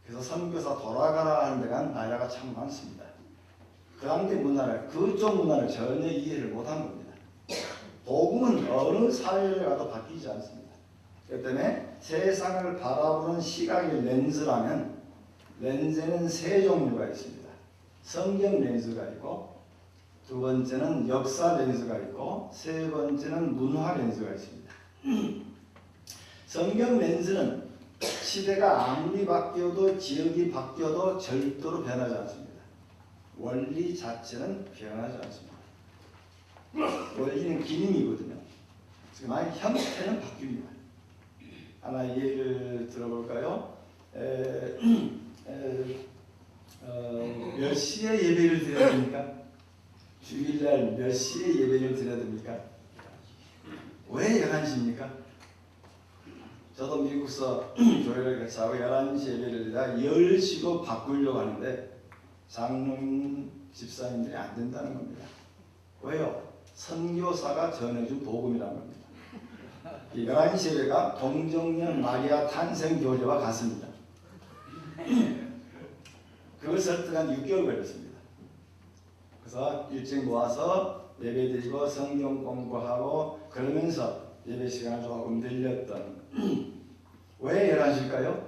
그래서 선교사 돌아가라 하는 데가 나라가 참 많습니다. 그 당대 문화를, 그쪽 문화를 전혀 이해를 못한 겁니다. 복음은 어느 사회를 가도 바뀌지 않습니다. 그렇기 때문에 세상을 바라보는 시각의 렌즈라면 렌즈에는 세 종류가 있습니다. 성경 렌즈가 있고 두 번째는 역사 렌즈가 있고 세 번째는 문화 렌즈가 있습니다. 성경 렌즈는 시대가 아무리 바뀌어도 지역이 바뀌어도 절대로 변하지 않습니다. 원리 자체는 변하지 않습니다. 원리는 기능이거든요. 만약 형태는 바뀝니다. 하나 예를 들어볼까요? 몇 시에 예배를 드려야 됩니까? 주일날 몇 시에 예배를 드려야 됩니까? 왜 11시입니까? 저도 미국서 교회를 같이 하고 11시 예배를 드리다 10시로 바꾸려고 하는데 장로님 집사님들이 안 된다는 겁니다. 왜요? 선교사가 전해준 복음이라는 겁니다. 11시 예배가 동정녀 마리아 탄생 교제와 같습니다. 그걸 설득한 6개월 걸렸습니다. 그래서 일찍 모아서 예배드리고 성경 공부하고 그러면서 예배 시간을 조금 늘렸던 왜 11시일까요?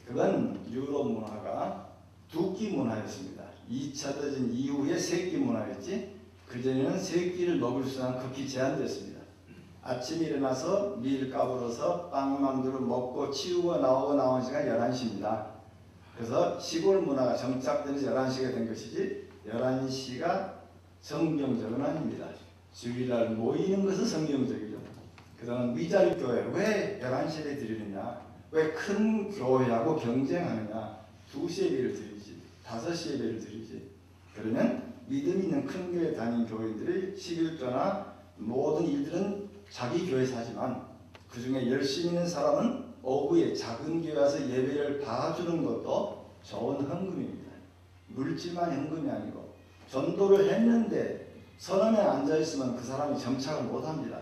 그건 유럽 문화가 두끼 문화였습니다. 2차 대전 이후에 세끼 문화였지 그전에는 세끼를 먹을 수는 극히 제한됐습니다. 아침에 일어나서 밀 까불어서 빵 만들어 먹고 치우고 나오는 시간 11시입니다. 그래서 시골 문화가 정착되면서 11시가 된 것이지 11시가 성경적은 아닙니다. 주일날 모이는 것은 성경적이죠. 그다음 위자리 교회 왜 11시에 드리느냐? 왜 큰 교회하고 경쟁하느냐? 2시 예배를 드리지 5시 예배를 드리지. 그러면 믿음 있는 큰 교회 다닌 교인들이 11조나 모든 일들은 자기 교회에서 하지만 그 중에 열심히 있는 사람은 오후에 작은 교회 와서 예배를 봐주는 것도 좋은 헌금입니다. 물질만 헌금이 아니고 전도를 했는데 서점에 앉아있으면 그 사람이 정착을 못합니다.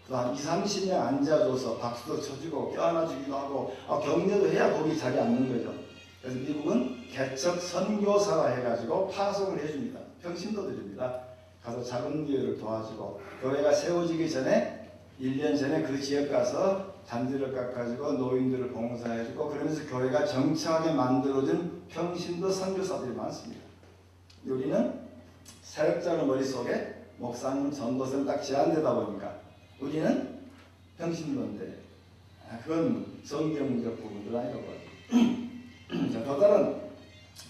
한 20-30년 앉아줘서 박수도 쳐주고 껴안아주기도 하고 격려도 해야 거기 자리에 앉는 거죠. 그래서 미국은 개척 선교사라 해가지고 파송을 해줍니다. 평신도 드립니다. 가서 작은 교회를 도와주고 교회가 세워지기 전에 1년 전에 그 지역 가서 잔디를 깎아주고 노인들을 봉사해주고 그러면서 교회가 정착하게 만들어준 평신도 선교사들이 많습니다. 우리는 사역자의 머릿속에 목사님 전도서는 딱 제한되다 보니까 우리는 평신도인데 그건 성경적 부분들 아니라고. 자, 또 다른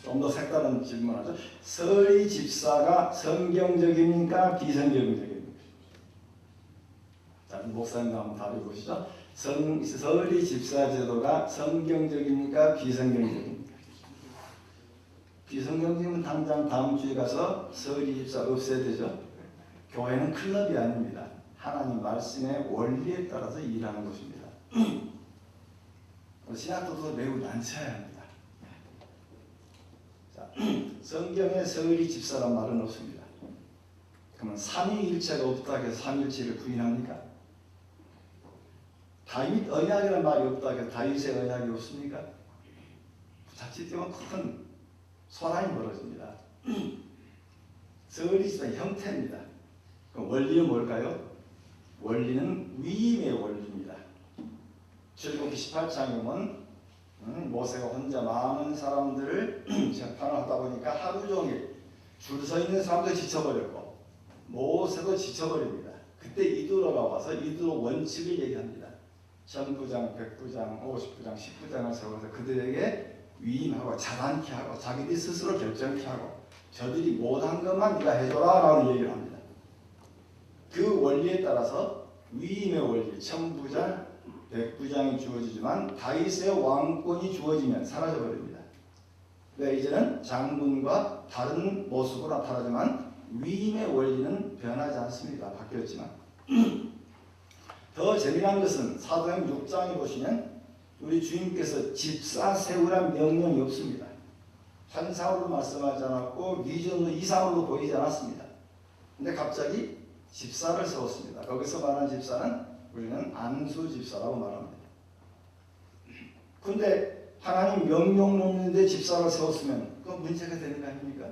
좀 더 색다른 질문하죠. 서리 집사가 성경적입니까? 비성경적입니까? 자, 목사님도 한번 답해 보시죠. 서리 집사 제도가 성경적입니까? 비성경적입니까? 비성경적이면 당장 다음 주에 가서 서리 집사 없애야 되죠. 교회는 클럽이 아닙니다. 하나님 말씀의 원리에 따라서 일하는 것입니다. 신학도도 매우 난처해야 합니다. 자, 성경에 서리 집사란 말은 없습니다. 그러면 삼위일체가 없다 해서 삼위일체를 부인합니까? 다윗 언약이라는 말이 없다 해서 다윗의 언약이 없습니까? 자칫되면 큰 소란이 벌어집니다. 서리 집사 형태입니다. 그럼 원리는 뭘까요? 원리는 위임의 원리입니다. 출애굽기 18장에 보면 모세가 혼자 많은 사람들을 재판을 하다 보니까 하루 종일 줄 서 있는 사람도 지쳐버렸고 모세도 지쳐버립니다. 그때 이두로가 와서 이두로 원칙을 얘기합니다. 전부장, 백부장, 50부장, 10부장을 세워서 그들에게 위임하고 자단케 하고 자기들이 스스로 결정케 하고 저들이 못한 것만 네가 해줘라 라는 얘기를 합니다. 그 원리에 따라서 위임의 원리, 천부장, 백부장이 주어지지만 다윗의 왕권이 주어지면 사라져버립니다. 네, 이제는 장군과 다른 모습으로 나타나지만 위임의 원리는 변하지 않습니다. 바뀌었지만 더 재미난 것은 사도행 6장에 보시면 우리 주님께서 집사 세우란 명령이 없습니다. 환상으로 말씀하지 않았고 비전으로 이상으로 보이지 않았습니다. 근데 갑자기 집사를 세웠습니다. 거기서 말하는 집사는 우리는 안수 집사라고 말합니다. 근데 하나님 명령론인데 집사를 세웠으면 그 문제가 되는 거 아닙니까?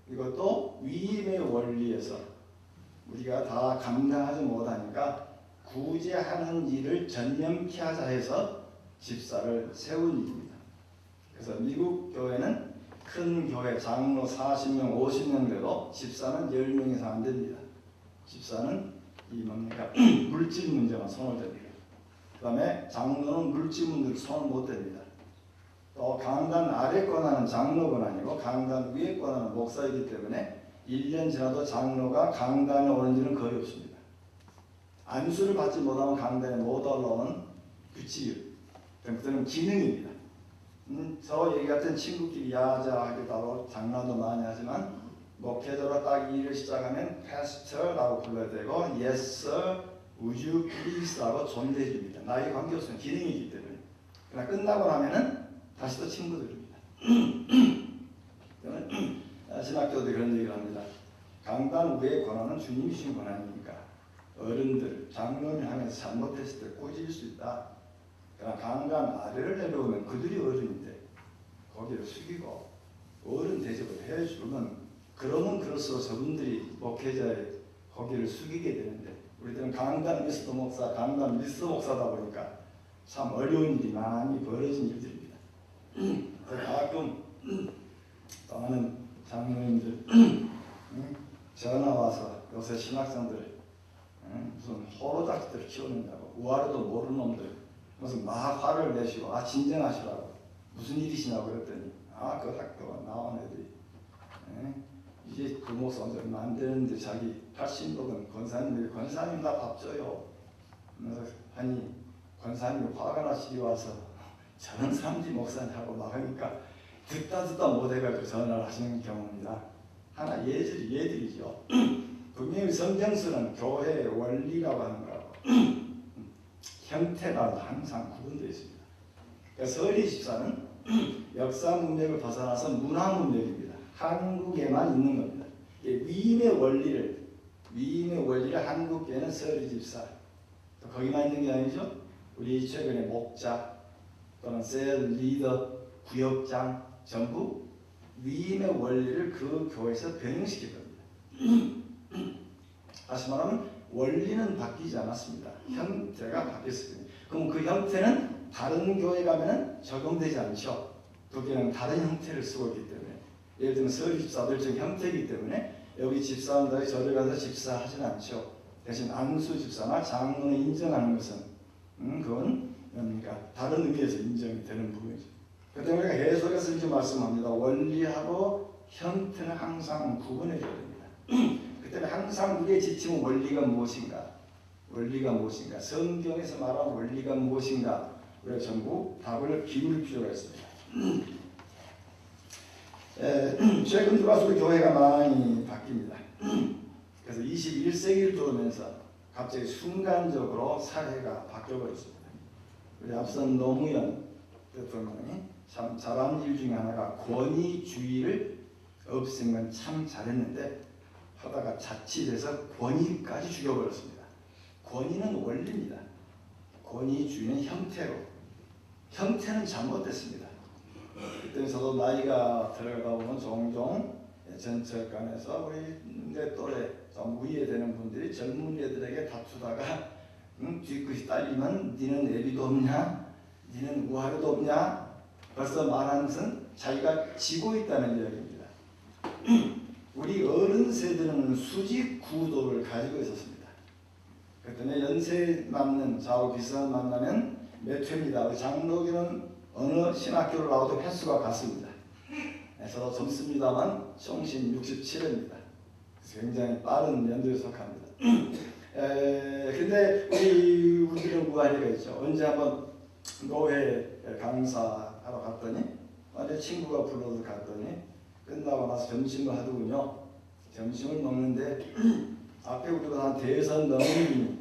이것도 위임의 원리에서 우리가 다 감당하지 못하니까 구제하는 일을 전념케 하자 해서 집사를 세운 일입니다. 그래서 미국 교회는 큰 교회 장로 40명, 50명 돼도 집사는 10명 이상 안 됩니다. 집사는 이 뭡니까? 물질 문제만 손을 댑니다. 그 다음에 장로는 물질 문제를 손을 못 댑니다. 또 강단 아래 권한은 장로가 아니고 강단 위에 권한은 목사이기 때문에 1년 지나도 장로가 강단에 오는 일은 거의 없습니다. 안수를 받지 못하면 강단에 못 올라오는 규칙이 그들은 기능입니다. 저 얘기 같은 친구끼리 야자하기도 하고 장난도 많이 하지만 목회자로 딱 일을 시작하면 pastor라고 불러야 되고 yes sir, would you please라고 존대해 줍니다. 나이 관계없으면 기능이기 때문에. 그러나 끝나고 나면은 다시 또 친구들입니다. 저는 신학교도 그런 얘기를 합니다. 강단 위의 권한은 주님이 주신 권한이니까 어른들, 장로님 하면서 잘못했을 때 꼬질 수 있다. 그러나 강단 아래를 내려오면 그들이 어른인데 거기를 숙이고 어른 대접을 해주면 그러면 그럴수록 저분들이 목회자의 거기를 숙이게 되는데 우리들은 강단 미스터 목사, 강단 미스터 목사다 보니까 참 어려운 일이 많이 벌어진 일들입니다. 가끔 많은 장로님들 전화 와서 요새 신학생들 무슨 호로닥들 키우느냐고 우아래도 모르는 놈들 무슨 막 화를 내시고 진정하시라고 무슨 일이시냐고 그랬더니 그 학교가 나온 애들이 이제 그 목사 얼마 안 되는데 자기 80먹은 권사님들이 권사님 다 밥 줘요. 그래서 아니 권사님이 화가 나시기 와서 저는 삼지 목사님하고 막 하니까 듣다 못해가지고 전화를 하시는 경우입니다. 하나 예들이죠. 분명히 성경서는 교회의 원리라고 하는 거하고 형태가 항상 구분되어 있습니다. 그래서 서리 집사는 역사 문맥을 벗어나서 문화 문맥입니다. 한국에만 있는 겁니다. 위임의 원리를 한국에는 서리 집사 또 거기만 있는 게 아니죠. 우리 최근에 목자 또는 셀 리더, 구역장 전부 위임의 원리를 그 교회에서 변형시킬 겁니다. 다시 말하면 원리는 바뀌지 않았습니다. 형태가 바뀌었습니다. 그럼 그 형태는 다른 교회 가면은 적용되지 않죠. 그 교회는 다른 형태를 쓰고 있기 때문에 예를 들면 서리 집사들 즉 형태이기 때문에 여기 집사원들이 저를 가서 집사하지는 않죠. 대신 안수 집사나 장로를 인정하는 것은 그건 그러니까 다른 의미에서 인정이 되는 부분이죠. 그 때문에 해석에서 이렇게 말씀합니다. 원리하고 형태는 항상 구분해줘야 됩니다. 그 때문에 항상 우리의 지침은 원리가 무엇인가? 성경에서 말하는 원리가 무엇인가? 우리가 전부 답을 기울일 필요가 있습니다. 최근 들어와서 우리 교회가 많이 바뀝니다. 그래서 21세기를 들어오면서 갑자기 순간적으로 사회가 바뀌어버렸습니다. 우리 앞선 노무현 대통령이 참 잘한 일 중에 하나가 권위주의를 없앤 건 참 잘했는데 하다가 자칫해서 권위까지 죽여버렸습니다. 권위는 원리입니다. 권위주의는 형태는 잘못됐습니다. 그때 저도 나이가 들어가다 보면 종종 전체관에서 우리 내 또래 좀 위에 되는 분들이 젊은 애들에게 다투다가 뒤끝이 딸리면 니는 애비도 없냐? 니는 우아래도 없냐? 벌써 말하는 것은 자기가 지고 있다는 이야기입니다. 우리 어른 세대는 수직 구도를 가지고 있었습니다. 그때는 연세 맞는 좌우 비슷한 만나면 몇 회입니다. 장로교는 어느 신학교를 나와도 횟수가 같습니다. 저도 젊습니다만 총신 67회입니다. 굉장히 빠른 연도에 속합니다. 근데 우리들은 무한리가 있죠. 언제 한번 노회 강사하러 갔더니 내 친구가 불러서 갔더니 끝나고 나서 점심을 하더군요. 점심을 먹는데 앞에 우리가 한 대선 넘님이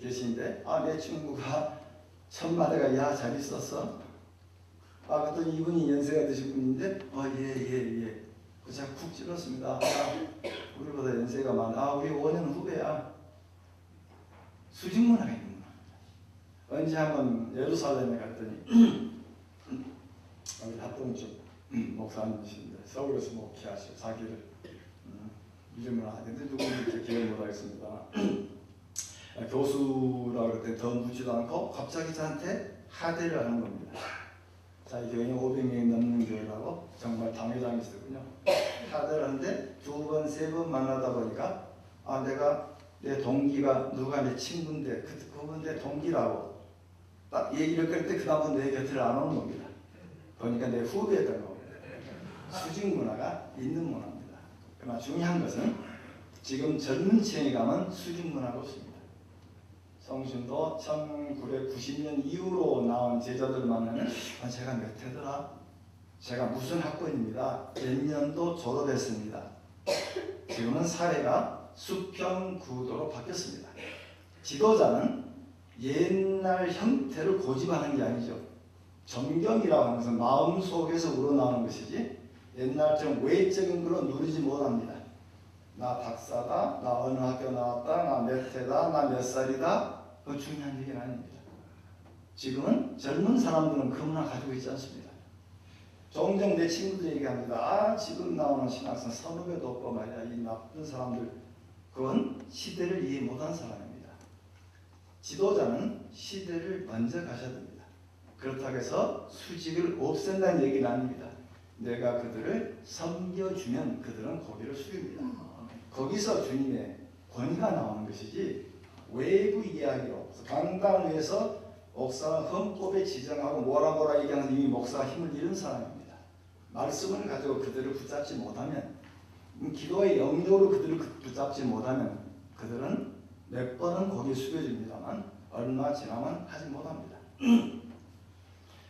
계신데 내 친구가 첫 마디가 야 잘 있었어? 그랬더니 이분이 연세가 드신 분인데 예. 제가 쿡 찔렀습니다. 우리보다 연세가 많아. 우리 5년 후배야. 수직문화가 있는 거야. 언제 한번 예루살렘에 갔더니 우리 합동쪽 목사님이신데 서울에서 목회하시고 자기를 이름을 아는데 누구인지 기억 못하겠습니다. 교수라고 그랬더니 더 묻지도 않고 갑자기 저한테 하대를 하는 겁니다. 자기 교인이 500명이 넘는 교회라고 정말 당회장이시더군요. 하대를 하는데 2번, 3번 만나다 보니까 내가 내 동기가 누가 내 친구인데 그분 내 동기라고 딱 얘기를 그럴 때 그다음부터 내 곁을 안 오는 겁니다. 보니까 내 후배였던 겁니다. 수직 문화가 있는 문화입니다. 그러나 중요한 것은 지금 젊은 층에 가면 수직 문화가 없습니다. 성신도 1990년 이후로 나온 제자들 만나면 제가 몇 해더라? 제가 무슨 학번입니다. 몇 년도 졸업했습니다. 지금은 사회가 수평구도로 바뀌었습니다. 지도자는 옛날 형태를 고집하는 게 아니죠. 정경이라고 하는 것은 마음속에서 우러나오는 것이지 옛날처럼 외적인 걸로 누리지 못합니다. 나 박사다, 나 어느 학교 나왔다, 나 몇 해다, 나 몇 살이다, 그거 중요한 얘기는 아닙니다. 지금은 젊은 사람들은 그 문화 가지고 있지 않습니다. 종종 내 친구들 얘기합니다. 지금 나오는 신학생 선후배도 없고 말이야, 이 나쁜 사람들. 그건 시대를 이해 못한 사람입니다. 지도자는 시대를 먼저 가셔야 됩니다. 그렇다고 해서 수직을 없앤다는 얘기는 아닙니다. 내가 그들을 섬겨주면 그들은 고개를 숙입니다. 거기서 주님의 권위가 나오는 것이지 외부 이야기로. 강단 위에서 목사는 헌법에 지정하고 뭐라 얘기하는 이미 목사가 힘을 잃은 사람입니다. 말씀을 가지고 그들을 붙잡지 못하면, 기도의 영역으로 그들을 붙잡지 못하면 그들은 몇 번은 고개 숙여줍니다만 얼마 지나면 하지 못합니다.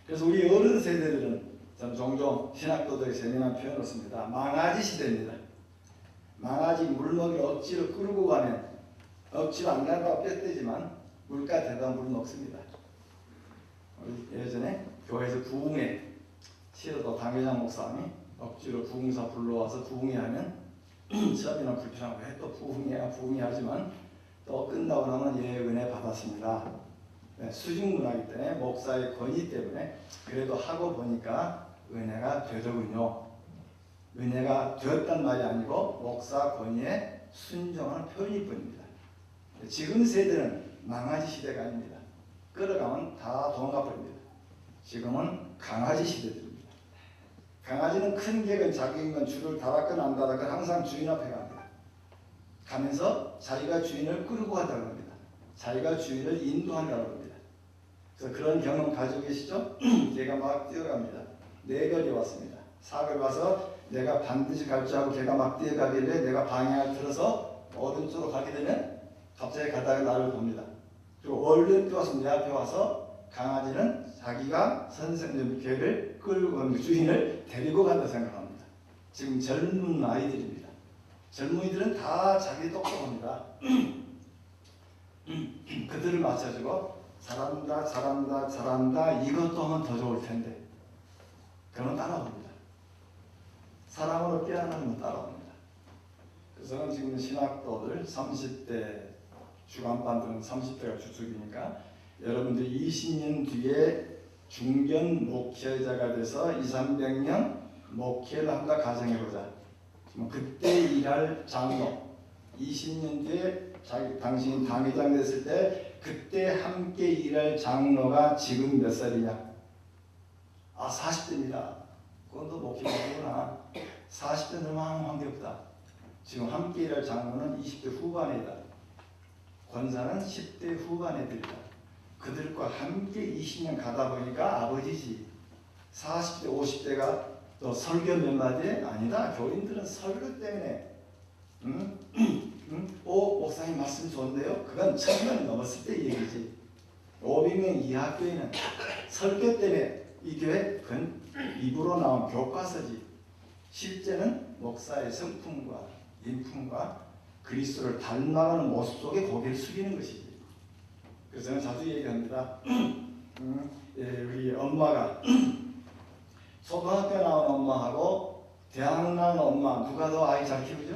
그래서 우리 어른 세대들은 전 종종 신학도덕의 재미난 표현을 씁니다. 망아지 시대입니다. 망아지 물먹이를 억지로 끌고 가면 억지로 안 간다고 뺐대지만 물가 대다 물 먹습니다. 예전에 교회에서 부흥회 치러도 당회장 목사님이 억지로 부흥사 불러와서 부흥회 하면 처음에는 불편하고 왜 또 부흥회야 부흥회 하지만 또 끝나고 나면 예 은혜 받았습니다. 네, 수직문화이기 때문에 목사의 권위 때문에 그래도 하고 보니까 은혜가 되더군요. 은혜가 되었단 말이 아니고 목사 권위에 순종하는 표현일 뿐입니다. 지금 세대는 망아지 시대가 아닙니다. 끌어가면 다 도망가버립니다. 지금은 강아지 시대들입니다. 강아지는 큰 개건 작은 건 줄을 달았건 안 달았건 항상 주인 앞에 갑니다. 가면서 자기가 주인을 끌고 간다고 합니다. 자기가 주인을 인도한다고 합니다. 그래서 그런 경험 가지고 계시죠? 개가 막 뛰어갑니다. 4걸이 왔습니다. 4걸이 와서 내가 반드시 갈 줄 알고 개가 막 뛰어가길래 내가 방향을 틀어서 오른쪽으로 가게 되면 갑자기 가다가 나를 봅니다. 그리고 얼른 뛰어서 내 앞에 와서 강아지는 자기가 선생님 개를 끌고 주인을 데리고 간다 생각합니다. 지금 젊은 아이들입니다. 젊은이들은 다 자기 똑똑합니다. 그들을 맞춰주고 잘한다 잘한다 잘한다 이것도 하면 더 좋을 텐데 그러면 따라옵니다. 사랑으로 깨어나면 따라옵니다. 그래서 저는 지금 신학도들 30대 주간반들은 30대가 주축이니까 여러분들 20년 뒤에 중견 목회자가 돼서 200~300년 목회를 한다 가정해보자. 그때 일할 장로 20년 뒤에 당신이 당회장 됐을 때 그때 함께 일할 장로가 지금 몇 살이냐? 40대입니다. 그건 또 목회자구나. 40대 얼마나 관계없다. 지금 함께 일할 장로는 20대 후반이다. 권사는 10대 후반 애들이다. 그들과 함께 20년 가다 보니까 아버지지. 40대 50대가 또 설교 몇 마디? 아니다. 교인들은 설교 때문에 오 목사님 말씀 좋은데요? 그건 1000명 넘었을 때 얘기지. 500명 이하 교회는 설교 때문에 이 교회 그건 입으로 나온 교과서지. 실제는 목사의 성품과 인품과 그리스도를 닮아가는 모습 속에 고개를 숙이는 것이지. 그래서 저는 자주 얘기합니다. 우리 엄마가 초등학교 나온 엄마하고 대학 나온 엄마 누가 더 아이 잘 키우죠?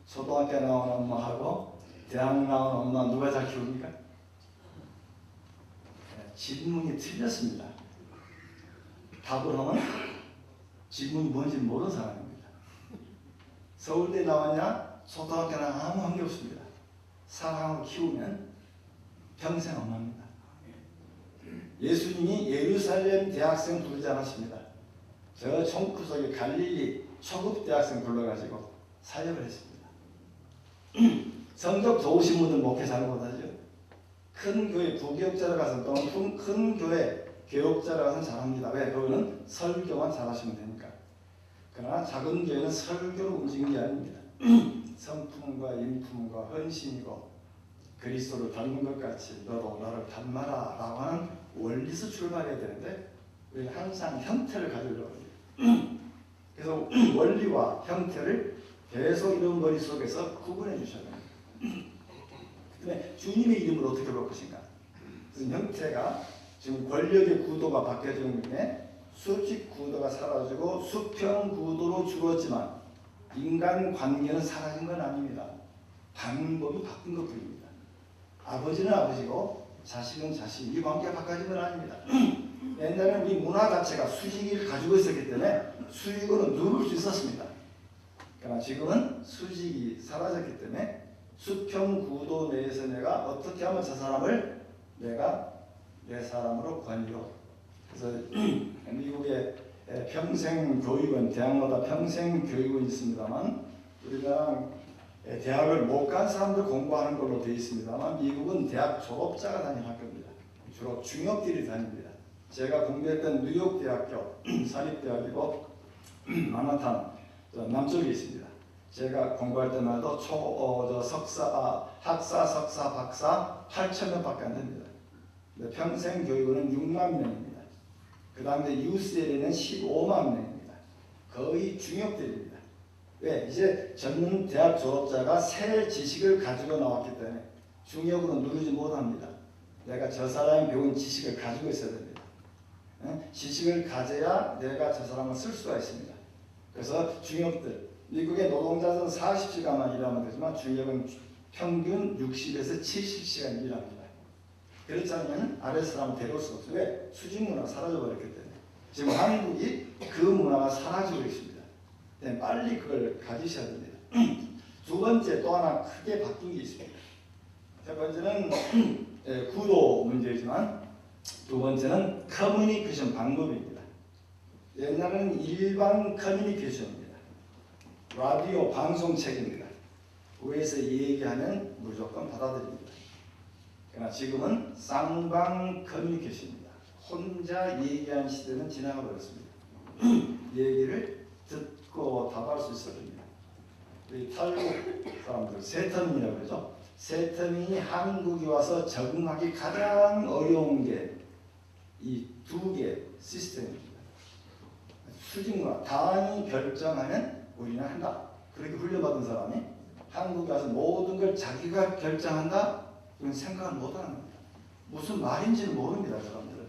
초등학교 나온 엄마하고 대학 나온 엄마 누가 잘 키웁니까? 질문이 틀렸습니다. 답을 하면 질문이 뭔지 모르는 사람입니다. 서울대 나왔냐? 초등학교 나왔냐? 아무 관계없습니다. 사랑으로 키우면 평생 엄마입니다. 예수님이 예루살렘 대학생 부르지 않았습니다. 저 총구석에 갈릴리 초급 대학생 불러가지고 사역을 했습니다. 성적 좋으신 분들 목회 잘 못하죠. 큰 교회 부교육자로 가서 또는 큰 교회 교육자로 가서 잘합니다. 왜? 그거는 설교만 잘하시면 되니까. 그러나 작은 교회는 설교로 움직이는 게 아닙니다. 성품과 인품과 헌신이고 그리스도를 닮은 것 같이 너도 나를 닮아라 라고 하는 원리에서 출발해야 되는데 우리는 항상 형태를 가지려고 합니다. 그래서 원리와 형태를 계속 이런 머릿속에서 구분해 주셔야 됩니다. 그다음에 주님의 이름을 어떻게 볼 것인가. 그래서 형태가 지금 권력의 구도가 바뀌어지는 중에 수직 구도가 사라지고 수평 구도로 줄었지만 인간 관계는 사라진 건 아닙니다. 방법이 바뀐 것뿐입니다. 아버지는 아버지고 자식은 자식, 이 관계가 바뀌어진 건 아닙니다. 옛날에는 우리 문화 자체가 수직을 가지고 있었기 때문에 수직으로 누를 수 있었습니다. 그러나 지금은 수직이 사라졌기 때문에 수평 구도 내에서 내가 어떻게 하면 저 사람을 내가 내 사람으로 관리로. 그래서 미국의 평생 교육원, 대학마다 평생 교육원이 있습니다만 우리나라 대학을 못 간 사람들 공부하는 걸로 되어 있습니다만 미국은 대학 졸업자가 다니는 학교입니다. 주로 중역들이 다닙니다. 제가 공부했던 뉴욕 대학교 사립대학이고 만하탄 남쪽에 있습니다. 제가 공부할 때만 해도 학사, 석사, 박사 8,000명밖에 안 됩니다. 평생 교육은 6만 명입니다. 그 다음에 UCLA는 15만 명입니다. 거의 중역들입니다. 왜? 이제 젊은 대학 졸업자가 새 지식을 가지고 나왔기 때문에 중역으로 누르지 못합니다. 내가 저 사람이 배운 지식을 가지고 있어야 됩니다. 지식을 가져야 내가 저 사람을 쓸 수가 있습니다. 그래서 중역들, 미국의 노동자들은 40시간만 일하면 되지만 중역은 평균 60에서 70시간 일합니다. 그렇지 않으면 아래 사람을 데려올 수가 없어요. 왜? 수직 문화가 사라져버렸기 때문에. 지금 한국이 그 문화가 사라지고 있습니다. 빨리 그걸 가지셔야 됩니다. 두 번째 또 하나 크게 바뀐 게 있습니다. 첫 번째는 구도 문제이지만 두 번째는 커뮤니케이션 방법입니다. 옛날에는 일반 커뮤니케이션입니다. 라디오 방송책입니다. 위에서 얘기하면 무조건 받아들입니다. 그러나 지금은 쌍방 커뮤니케이션입니다. 혼자 얘기하는 시대는 지나가 버렸습니다. 얘기를 듣고 답할 수 있어야 됩니다. 우리 탈북 사람들 세터민이라고 그러죠. 세터민이 한국에 와서 적응하기 가장 어려운 게 이 두 개 시스템입니다. 수직문화, 당이 결정하면 우리는 한다. 그렇게 훈련받은 사람이 한국에 와서 모든 걸 자기가 결정한다? 그건 생각을 못하는 겁니다. 무슨 말인지는 모릅니다. 사람들은.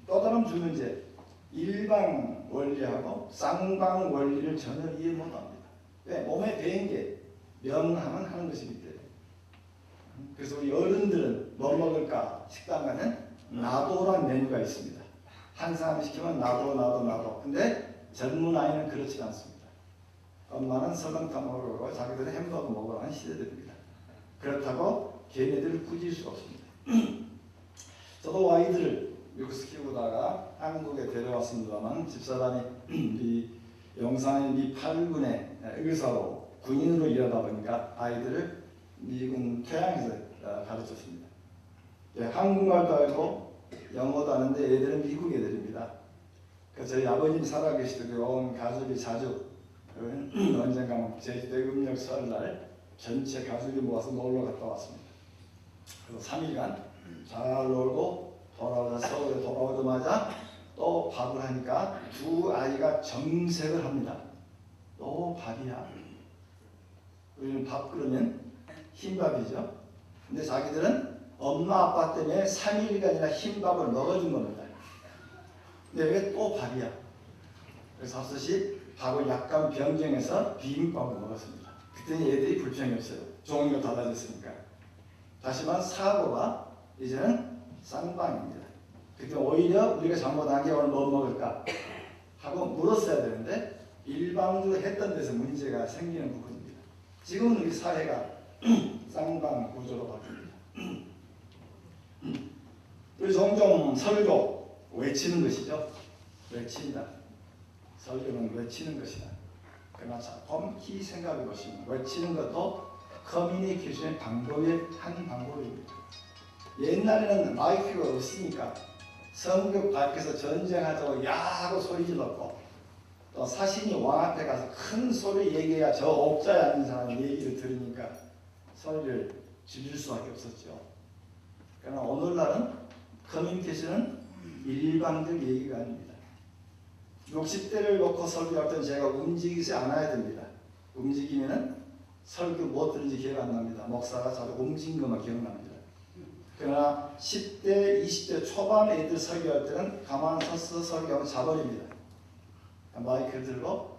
또 다른 두 문제, 일방 원리하고 쌍방 원리를 전혀 이해 못합니다. 왜? 몸에 배인 게 명하면 하는 것이기 때문에. 그래서 우리 어른들은 뭐 먹을까? 식당 가면 나도란 메뉴가 있습니다. 한 사람이 시키면 나도. 근데 젊은 아이는 그렇지 않습니다. 엄마는 설렁탕 먹으라고 자기들은 햄버거 먹으라는 시대들입니다. 그렇다고 걔네들을 꾸질 수가 없습니다. 저도 아이들을 미국에서 키우다가 한국에 데려왔습니다만 집사람이 이 영산의 미 8군의 의사로 군인으로 일하다 보니까 아이들을 미군 태양에서 가르쳤습니다. 한국말도 알고 영어도 아는데 애들은 미국 애들입니다. 그래서 저희 아버님 살아계실 때 온 가족이 자주 언젠가 제주도 음력 설날 전체 가족이 모아서 놀러 갔다 왔습니다. 그래서 3일간 잘 놀고 서울에 돌아오자마자 또 밥을 하니까 두 아이가 정색을 합니다. 또 밥이야. 우리는 밥 그러면 흰밥이죠. 근데 자기들은 엄마 아빠 때문에 3일간이나 흰밥을 먹어준 겁니다. 근데 왜 또 밥이야? 그래서 합섯이 밥을 약간 변경해서 비빔밥을 먹었습니다. 그때는 애들이 불평이 없어요. 종류가 달라졌으니까. 다시만 사고가 이제는 쌍방입니다. 그때 오히려 우리가 잘못한 게 오늘 뭐 먹을까 하고 물었어야 되는데 일방적으로 했던 데서 문제가 생기는 부분입니다. 지금은 우리 사회가 쌍방 구조로 바뀝니다. 우리 종종 설교 외치는 것이죠. 외친다. 설교는 외치는 것이다. 그러나 곰히 생각해 보시면 외치는 것도 커뮤니케이션의 방법의 한 방법입니다. 옛날에는 마이크가 없으니까 성벽 밖에서 전쟁하자고 야하고 소리 질렀고 또 사신이 왕 앞에 가서 큰 소리 얘기해야 저 옥자에 앉은 사람이 얘기를 들으니까 소리를 줄일 수밖에 없었죠. 그러나 오늘날은 커뮤니케이션은 일방적 얘기가 아닙니다. 60대를 놓고 설교할 때는 제가 움직이지 않아야 됩니다. 움직이면은 설교 못 들은지 기억 안 납니다. 목사가 자꾸 움직인 것만 기억납니다. 그러나 10대, 20대 초반 애들 설교할 때는 가만 서서 설교하면 자버립니다. 마이크를 들고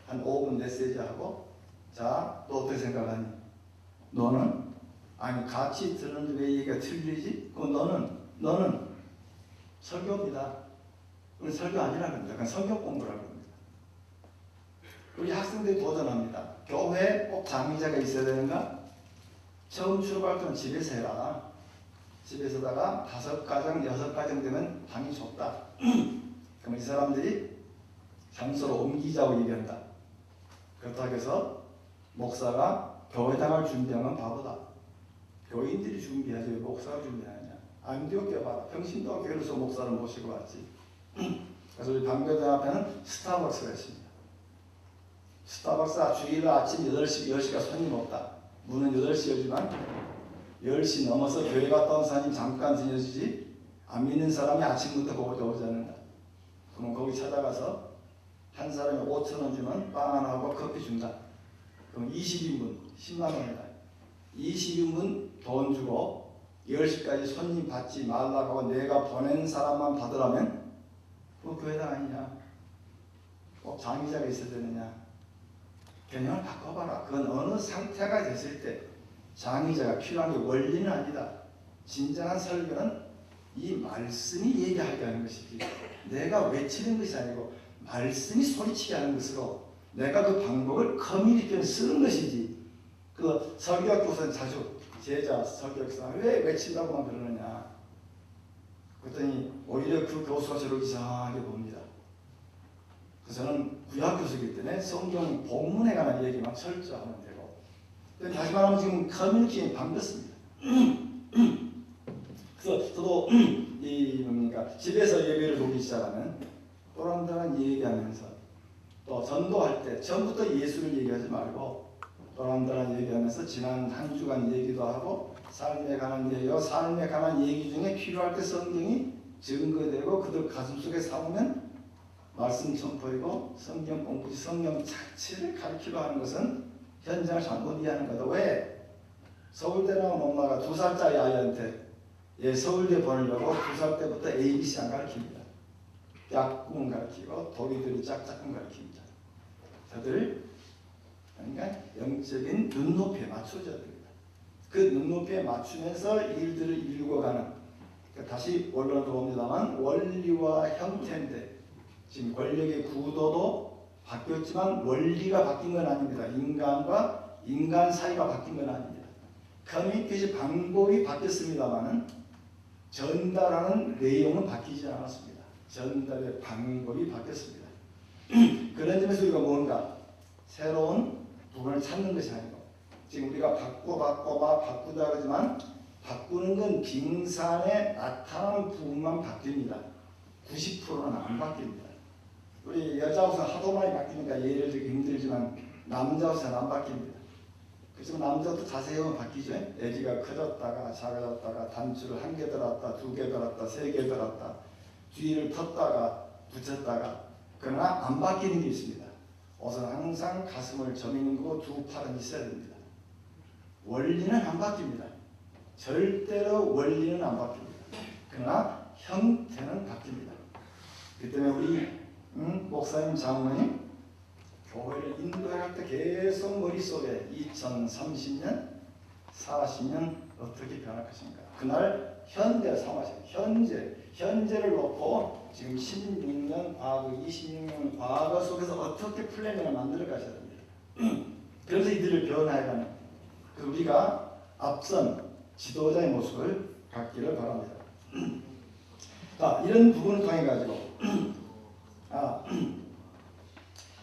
한 5분 메시지하고 자, 또 어떻게 생각하니? 너는? 아니 같이 들었는데 왜 얘기가 틀리지? 그럼 너는 설교입니다. 우리 설교 아니라고 합니다. 그냥 성경 공부라고 합니다. 우리 학생들이 도전합니다. 교회에 꼭 장의자가 있어야 되는가? 처음 출발할 때는 집에서 해라. 집에서다가 5가정, 6가정 되면 방이 좁다. 그럼 이 사람들이 장소로 옮기자고 얘기한다. 그렇다고 해서 목사가 교회당을 준비하면 바보다. 교인들이 준비하지 왜 목사가 준비하느냐. 안디옥 교회봐라. 평신도 교회로서 목사를 모시고 왔지. 그래서 우리 방교대 앞에는 스타벅스가 있습니다. 스타벅스 주일 아침 8시, 10시가 손님 없다. 문은 8시 열지만 10시 넘어서 교회 갔다 온 사람이 잠깐 지내주지 안 믿는 사람이 아침부터 거기서 오지 않는다. 그러면 거기 찾아가서 한 사람이 5,000원 주면 빵 하나 하고 커피 준다. 그럼 20인분 10만 원이다. 20인분 돈 주고 10시까지 손님 받지 말라고 하고 내가 보낸 사람만 받으라면 그거 교회당 아니냐. 꼭 장의자가 있어야 되느냐. 개념을 바꿔봐라. 그건 어느 상태가 됐을 때 장의자가 필요한 게 원리는 아니다. 진정한 설교는 이 말씀이 얘기하게 하는 것이지 내가 외치는 것이 아니고 말씀이 소리치게 하는 것으로 내가 그 방법을 커뮤니케이션 쓰는 것이지. 그 설교학 교사는 자주 제자 설교학교사 왜 외친다고만 그러느냐. 그랬더니 오히려 그 교수가 저를 이상하게 봅니다. 그래서 저는 구약 교수이기 때문에 성경 본문에 관한 얘기만 철저하면 되고 다시 말하면 지금 커뮤니케이션이 바뀌었습니다. 그래서 저도 이 뭡니까 집에서 예배를 보기 시작하면 또란다란 얘기하면서 또 전도할 때 처음부터 예수를 얘기하지 말고 또란다란 얘기하면서 지난 한 주간 얘기도 하고 삶에 관한 얘기와 삶에 관한 얘기 중에 필요할 때 성경이 증거되고 그들 가슴속에 삼으면 말씀 선포이고 성경 공부 성경 자체를 가르치려 하는 것은 현장을 잘못 이해하는 거다. 왜? 서울대 나온 엄마가 2살짜리 아이한테 서울대 보내려고 2살 때부터 ABC 안 가르칩니다. 약국은 가르치고 도리들이 짝짝꿍 가르칩니다. 저들 그러니까 영적인 눈높이에 맞춰져야 됩니다. 그 눈높이에 맞추면서 일들을 읽어가는 그러니까 다시 원론으로 들어옵니다만 원리와 형태인데 지금 권력의 구도도 바뀌었지만 원리가 바뀐 건 아닙니다. 인간과 인간 사이가 바뀐 건 아닙니다. 커뮤니케이션 방법이 바뀌었습니다만 전달하는 내용은 바뀌지 않았습니다. 전달의 방법이 바뀌었습니다. 그런 점에서 우리가 뭔가 새로운 부분을 찾는 것이 아니고 지금 우리가 바꾸다 그러지만 바꾸는 건 빙산에 나타나는 부분만 바뀝니다. 90%는 안 바뀝니다. 우리 여자 옷은 하도 많이 바뀌니까 예를 들기 힘들지만 남자 옷은 안 바뀝니다. 그래서 남자도 자세히 보면 바뀌죠. 애기가 커졌다가 작아졌다가 단추를 1개 들었다 2개 들었다 3개 들었다 뒤를 텄다가 붙였다가 그러나 안 바뀌는 게 있습니다. 옷은 항상 가슴을 저미는 거고 2 팔은 있어야 됩니다. 원리는 안 바뀝니다. 절대로 원리는 안 바뀝니다. 그러나 형태는 바뀝니다. 그 때문에 우리 목사님 장로님 교회를 인도할 때 계속 머릿속에 2030년 40년 어떻게 변할 것인가 그날 현대 상황에서 현재를 놓고 지금 16년 과거 26년 과거 속에서 어떻게 플랜을 만들어 가셔야 됩니다. 그래서 이들을 변화해가는 우리가 앞선 지도자의 모습을 갖기를 바랍니다. 자, 이런 부분을 통해 가지고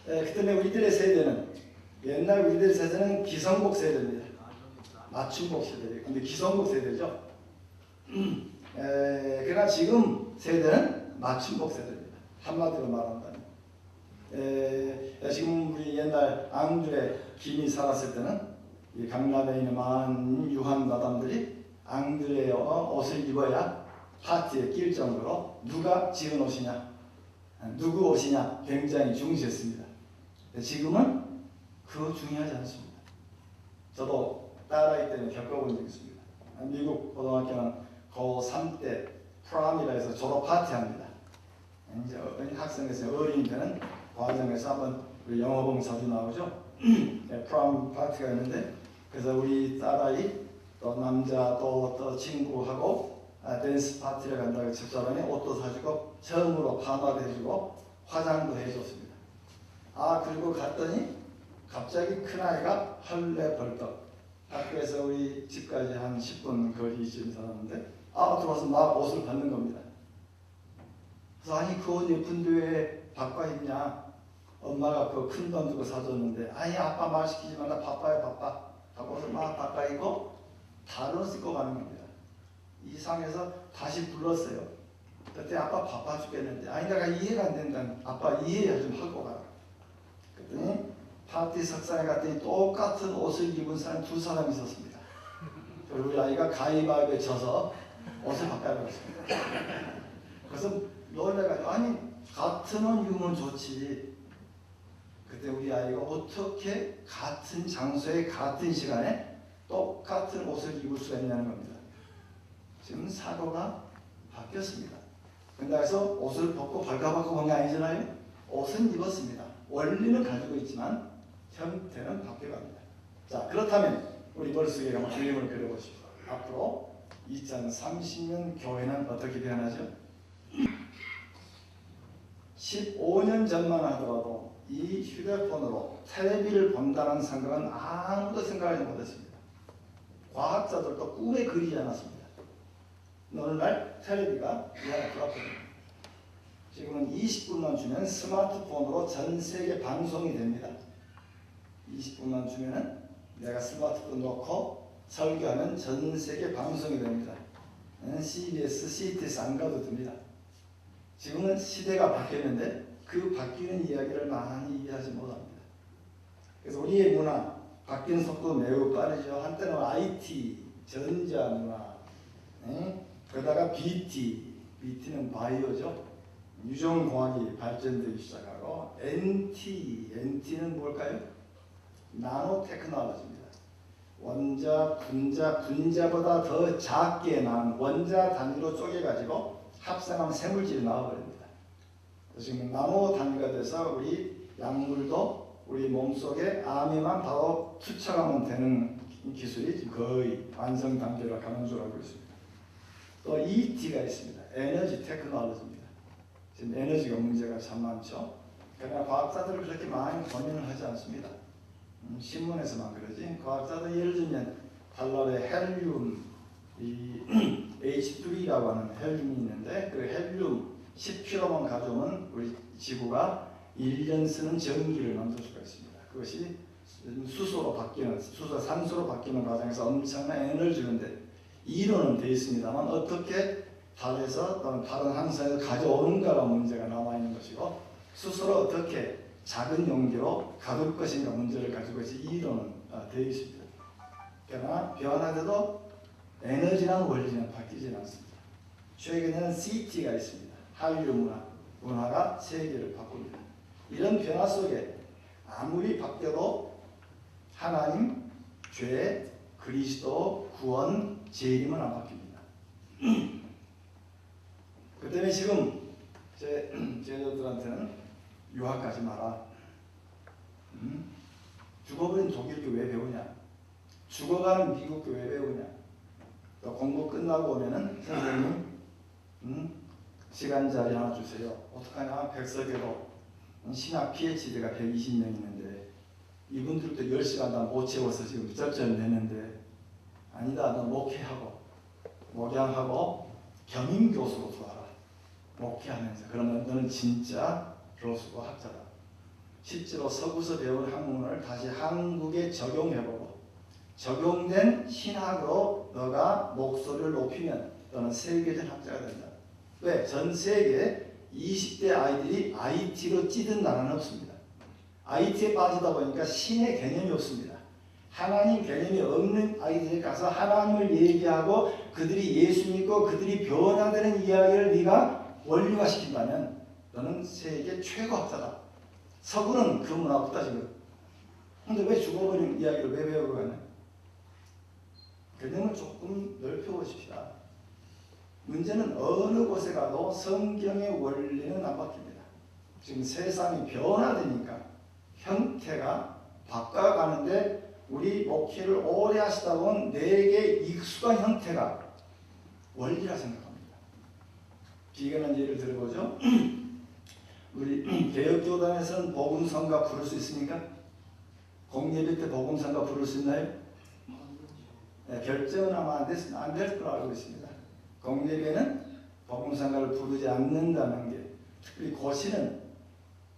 그 때문에 우리들의 세대는 옛날 우리들의 세대는 기성복 세대입니다. 맞춤복 세대예요. 근데 기성복 세대죠. 그러나 지금 세대는 맞춤복 세대입니다. 한마디로 말한다면 지금 우리 옛날 앙주에 김이 살았을 때는 이 강남에 있는 많은 유한 마담들이 앙드레어 옷을 입어야 파티에 낄 정도로 누가 지은 옷이냐, 누구 옷이냐 굉장히 중시했습니다. 지금은 그거 중요하지 않습니다. 저도 딸아이 때문에 겪어본 적이 있습니다. 미국 고등학교는 고3 때 프롬이라 해서 졸업 파티합니다. 이제 학생에서 어린이 되는 과정에서 한번 우리 영어봉 자주 나오죠. 프롬 파티가 있는데 그래서 우리 딸아이 또 남자 또 친구하고 댄스 파티를 간다고 집사람이 옷도 사주고 처음으로 파마도 해주고 화장도 해줬습니다. 그리고 갔더니 갑자기 큰아이가 헐레벌떡 학교에서 우리 집까지 한 10분 거리쯤 살았는데 들어와서 막 옷을 받는 겁니다. 그래서 아니 그 옷 예쁜데 왜 바꿔 입냐? 엄마가 그 큰 돈 주고 사줬는데 아니 아빠 말 시키지 말라 바빠요 바빠 하고서 막 바꿔 입고 다른 옷을 입고 가는 겁니다. 이상해서 다시 불렀어요. 그때 아빠 바빠 죽겠는데 아니 내가 이해가 안 된다. 아빠 이해 좀 하고 가라. 그랬더니 파티 석상에 갔더니 똑같은 옷을 입은 사람 두 사람이 있었습니다. 그리고 우리 아이가 가위바위보에 져서 옷을 바꿔버렸습니다. 그래서 놀래가지고 아니 같은 옷 입으면 좋지. 그때 우리 아이가 어떻게 같은 장소에 같은 시간에 똑같은 옷을 입을 수가 있냐는 겁니다. 지금 사고가 바뀌었습니다. 그래서 옷을 벗고 발가벗고 본 게 아니잖아요. 옷은 입었습니다. 원리는 가지고 있지만 형태는 바뀌어갑니다. 자, 그렇다면 우리 머릿속에 한번 그림을 그려보십시오. 앞으로 2030년 교회는 어떻게 변하죠? 15년 전만 하더라도 이 휴대폰으로 텔레비를 본다는 생각은 아무도 생각하지 못했습니다. 과학자들도 꿈에 그리지 않았습니다. 오늘날 텔레비가 이 안에 들어왔거든요. 지금은 20분만 주면 스마트폰으로 전 세계 방송이 됩니다. 20분만 주면은 내가 스마트폰 놓고 설교하면 전 세계 방송이 됩니다. CBS, CTS 안 가도 됩니다. 지금은 시대가 바뀌었는데 그 바뀌는 이야기를 많이 이해하지 못합니다. 그래서 우리의 문화 바뀌는 속도 매우 빠르죠. 한때는 IT, 전자문화, 그러다가 BT는 바이오죠. 유전공학이 발전되기 시작하고 NT는 뭘까요? 나노테크놀로지입니다. 원자, 분자보다 더 작게 난 원자 단위로 쪼개가지고 합성하면 생물질이 나와버립니다. 지금 나노 단위가 돼서 우리 약물도 우리 몸속에 암에만 바로 투척하면 되는 기술이 지금 거의 완성 단계로 가는 줄 알고 있습니다. 또 ET가 있습니다. 에너지 테크놀로지입니다. 지금 에너지가 문제가 참 많죠. 그러나 과학자들은 그렇게 많이 고민을 하지 않습니다. 신문에서만 그러지. 과학자들 예를 들면 달러의 헬륨, 이 H2라고 하는 헬륨이 있는데 그 헬륨 10kg만 가져오면 우리 지구가 1년 쓰는 전기를 만들 수가 있습니다. 그것이 산소로 바뀌는 과정에서 엄청난 에너지를 주는데 이론은 되어 있습니다만 어떻게 달에서 또는 다른 항성에서 가져오는가가 문제가 남아있는 것이고 스스로 어떻게 작은 용기로 가둘 것인가 문제를 가지고 있어 이론은 되어 있습니다. 그러나 변화돼도 에너지나 원리는 바뀌지 않습니다. 최근에는 CT가 있습니다. 한류 문화가 세계를 바꿉니다. 이런 변화 속에 아무리 바뀌어도 하나님, 죄, 그리스도, 구원, 재림은 안 바뀝니다. 그 때문에 지금 제 제자들한테는 유학 가지 마라. 죽어버린 독일교 왜 배우냐? 죽어가는 미국교 왜 배우냐? 또 공부 끝나고 오면은 선생님 시간 자리 하나 주세요. 어떡하냐? 백석에도 신학 PhD가 120명 있는데 이분들도 10시간 다 못 채워서 지금 절전했는데 아니다. 너 목회하고 목양하고 겸임교수로 들어와라. 목회하면서 그러면 너는 진짜 교수고 학자다. 실제로 서구서 배운 학문을 다시 한국에 적용해보고 적용된 신학으로 너가 목소리를 높이면 너는 세계적 학자가 된다. 왜? 전 세계 20대 아이들이 IT로 찌든 나라는 없습니다. IT에 빠지다 보니까 신의 개념이 없습니다. 하나님 개념이 없는 아이들에 가서 하나님을 얘기하고 그들이 예수 믿고 그들이 변화되는 이야기를 네가 원리화시킨다면 너는 세계 최고 학자다. 서구는 그 문화부터 지금. 근데 왜 죽어버린 이야기를 왜 배우고 가냐? 개념을 조금 넓혀보십시다. 문제는 어느 곳에 가도 성경의 원리는 안 바뀝니다. 지금 세상이 변화되니까 형태가 바꿔가는데 우리 목회를 오래 하시다 보면 내게 익숙한 형태가 원리라 생각합니다. 비근한 예를 들어보죠. 우리 개혁교단에서는 복음성가 부를 수 있습니까? 공예배 때 복음성가 부를 수 있나요? 네, 결정은 아마 안 될 거라고 알고 있습니다. 공예배는 복음성가를 부르지 않는다는 게, 특히 고시는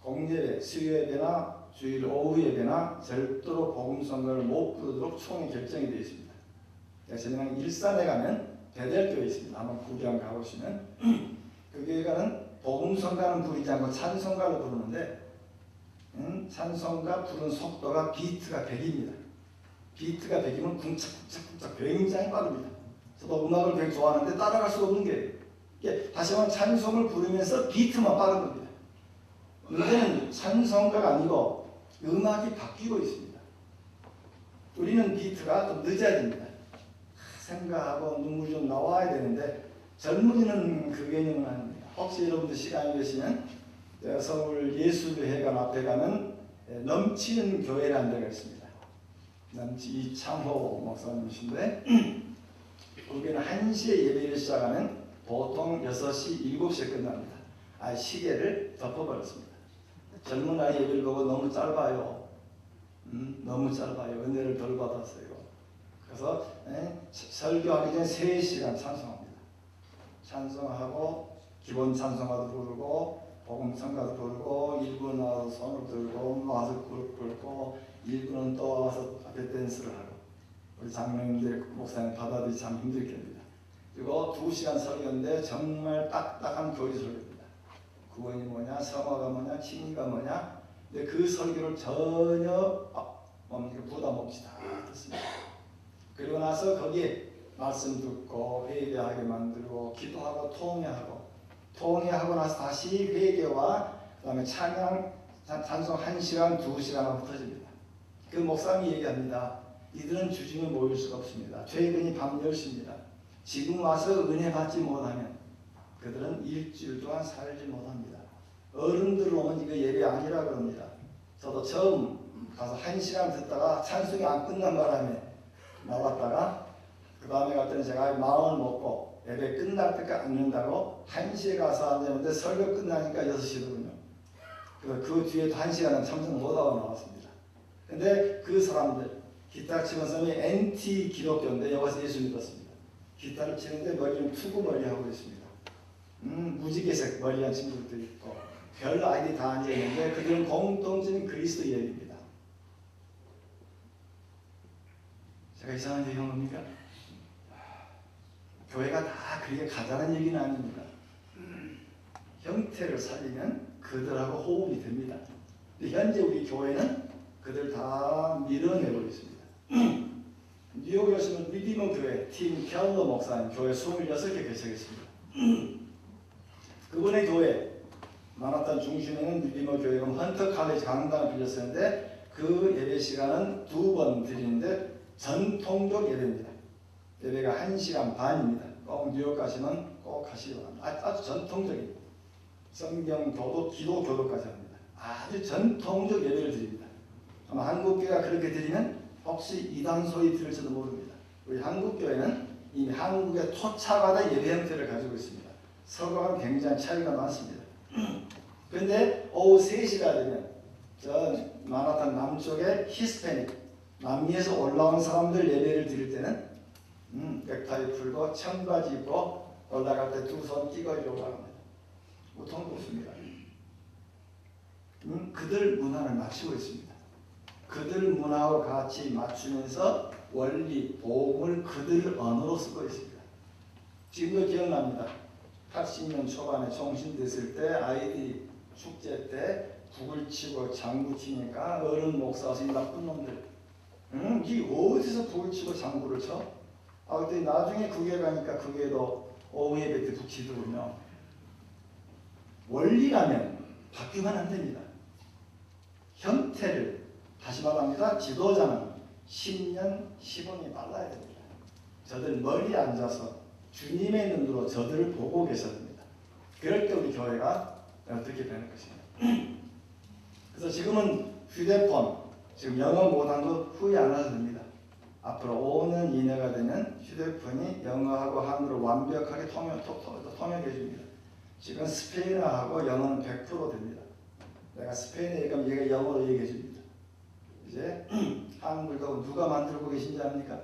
공예배, 수요예배나 주일 오후 예배나 절대로 복음성가를 못 부르도록 총회 결정이 되어 있습니다. 저는 일산에 가면 베델교회 있습니다. 한번 구경 가보시면 그 교회가는 복음성가는 부르지 않고 찬송가를 부르는데 찬송가 부르는 속도가 비트가 100입니다. 비트가 100이면 쿵짝쿵짝쿵짝 굉장히 빠릅니다. 저도 음악을 굉장히 좋아하는데 따라갈 수 없는 게 이게 다시 한번 찬송을 부르면서 비트만 빠른 겁니다. 문제는 찬송가가 아니고 음악이 바뀌고 있습니다. 우리는 비트가 좀 늦어야 됩니다. 생각하고 눈물이 좀 나와야 되는데 젊은이는 그 개념은 아닙니다. 혹시 여러분들 시간이 되시면 서울 예술회관 앞에 가면 넘치는 교회라는 데가 있습니다. 이창호 목사님이신데 거기는 1시에 예배를 시작하면 보통 6시, 7시에 끝납니다. 시계를 덮어버렸습니다. 젊은 아이 예배를 보고 너무 짧아요. 너무 짧아요. 은혜를 덜 받았어요. 그래서 설교하기 전에 3시간 찬송합니다. 찬송하고 기본 찬송가도 부르고 복음성가도 부르고 1분 와서 손을 들고 와서 굴고 1분은 또 와서 앞에 댄스를 하고 우리 장로님들 목사님 받아들이기 참 힘들겠습니다. 그리고 2시간 설교인데 정말 딱딱한 교리 설교입니다. 구원이 뭐냐, 성화가 뭐냐, 칭의가 뭐냐. 근데 그 설교를 전혀 부담 없이 다 듣습니다. 그리고 나서 거기에 말씀 듣고 회개하게 만들고 기도하고 통회하고 나서 다시 회개와 그 다음에 찬송 1시간, 2시간 흩어집니다. 그 목사님이 얘기합니다. 이들은 주중에 모일 수가 없습니다. 퇴근이 밤 10시입니다. 지금 와서 은혜 받지 못하면 그들은 일주일 동안 살지 못합니다. 어른들 오면 이거 예배 아니라 그럽니다. 저도 처음 가서 1시간 듣다가 찬송이 안 끝난 바람에 나왔다가 그 다음에 갈 때는 제가 마음을 먹고 예배 끝날 때까지 앉는다고 1시에 가서 앉았는데 설교 끝나니까 6시거든요. 그 뒤에도 1시간은 참석 못하고 나왔습니다. 근데 그 사람들 기타 치는 사람이 NT 기독교인데 여기서 예수 믿었습니다. 기타를 치는데 머리는 투구 머리 하고 있습니다. 무지개색 머리한 친구들도 있고 별 아이디 다 앉아있는데 그들은 공통적인 그리스도 얘기입니다. 제가 이상한 얘기 한 겁니까? 교회가 다 그렇게 가자는 얘기는 아닙니다. 형태를 살리면 그들하고 호흡이 됩니다. 현재 우리 교회는 그들 다 밀어내고 있습니다. 뉴욕에 오시면 리디머 교회 팀 켈러 목사님 교회 26개 개척했습니다. 그분의 교회 마나탄 중심에는 리디머 교회가 헌터 칼리지 강당을 빌렸었는데 그 예배 시간은 2번 드리는데 전통적 예배입니다. 예배가 1시간 반입니다. 꼭 뉴욕 가시면 꼭 가시기 바랍니다. 아주 전통적인 성경 교도, 기도 교도까지 합니다. 아주 전통적 예배를 드립니다. 아마 한국교회가 그렇게 드리면 혹시 이단 소리 들을지도 모릅니다. 우리 한국교회는 이미 한국의 토착화된 예배 형태를 가지고 있습니다. 서로가 굉장히 차이가 많습니다. 그런데 오후 3시가 되면 저 마나탄 남쪽에 히스패닉 남미에서 올라온 사람들 예배를 드릴 때는 넥타이 풀고 청바지 입고 올라갈 때 2손 끼거리 올라갑니다. 보통 없습니다. 그들 문화를 맞추고 있습니다. 그들 문화와 같이 맞추면서 원리, 복음을 그들 언어로 쓰고 있습니다. 지금도 기억납니다. 80년 초반에 총신됐을 때 아이들이 축제 때 북을 치고 장구 치니까 어른 목사 이 나쁜 놈들 이 어디서 북을 치고 장구를 쳐? 그때 나중에 국외 가니까 국외도 오후 예배 때 북 치더군요. 원리라면 바뀌면 안 됩니다. 형태를 다시 말합니다. 지도자는 10년, 15년이 빨라야 됩니다. 저들 머리에 앉아서 주님의 눈으로 저들을 보고 계셔야 됩니다. 그럴 때 우리 교회가 어떻게 되는 것입니다. 그래서 지금은 휴대폰, 지금 영어 못한 거 후회 안 하셔도 됩니다. 앞으로 5년 이내가 되면 휴대폰이 영어하고 한국어를 완벽하게 통역해 줍니다. 지금 스페인어하고 영어는 100% 됩니다. 내가 스페인어 얘기하면 얘가 영어로 얘기해 줍니다. 이제 한글도 누가 만들고 계신지 압니까?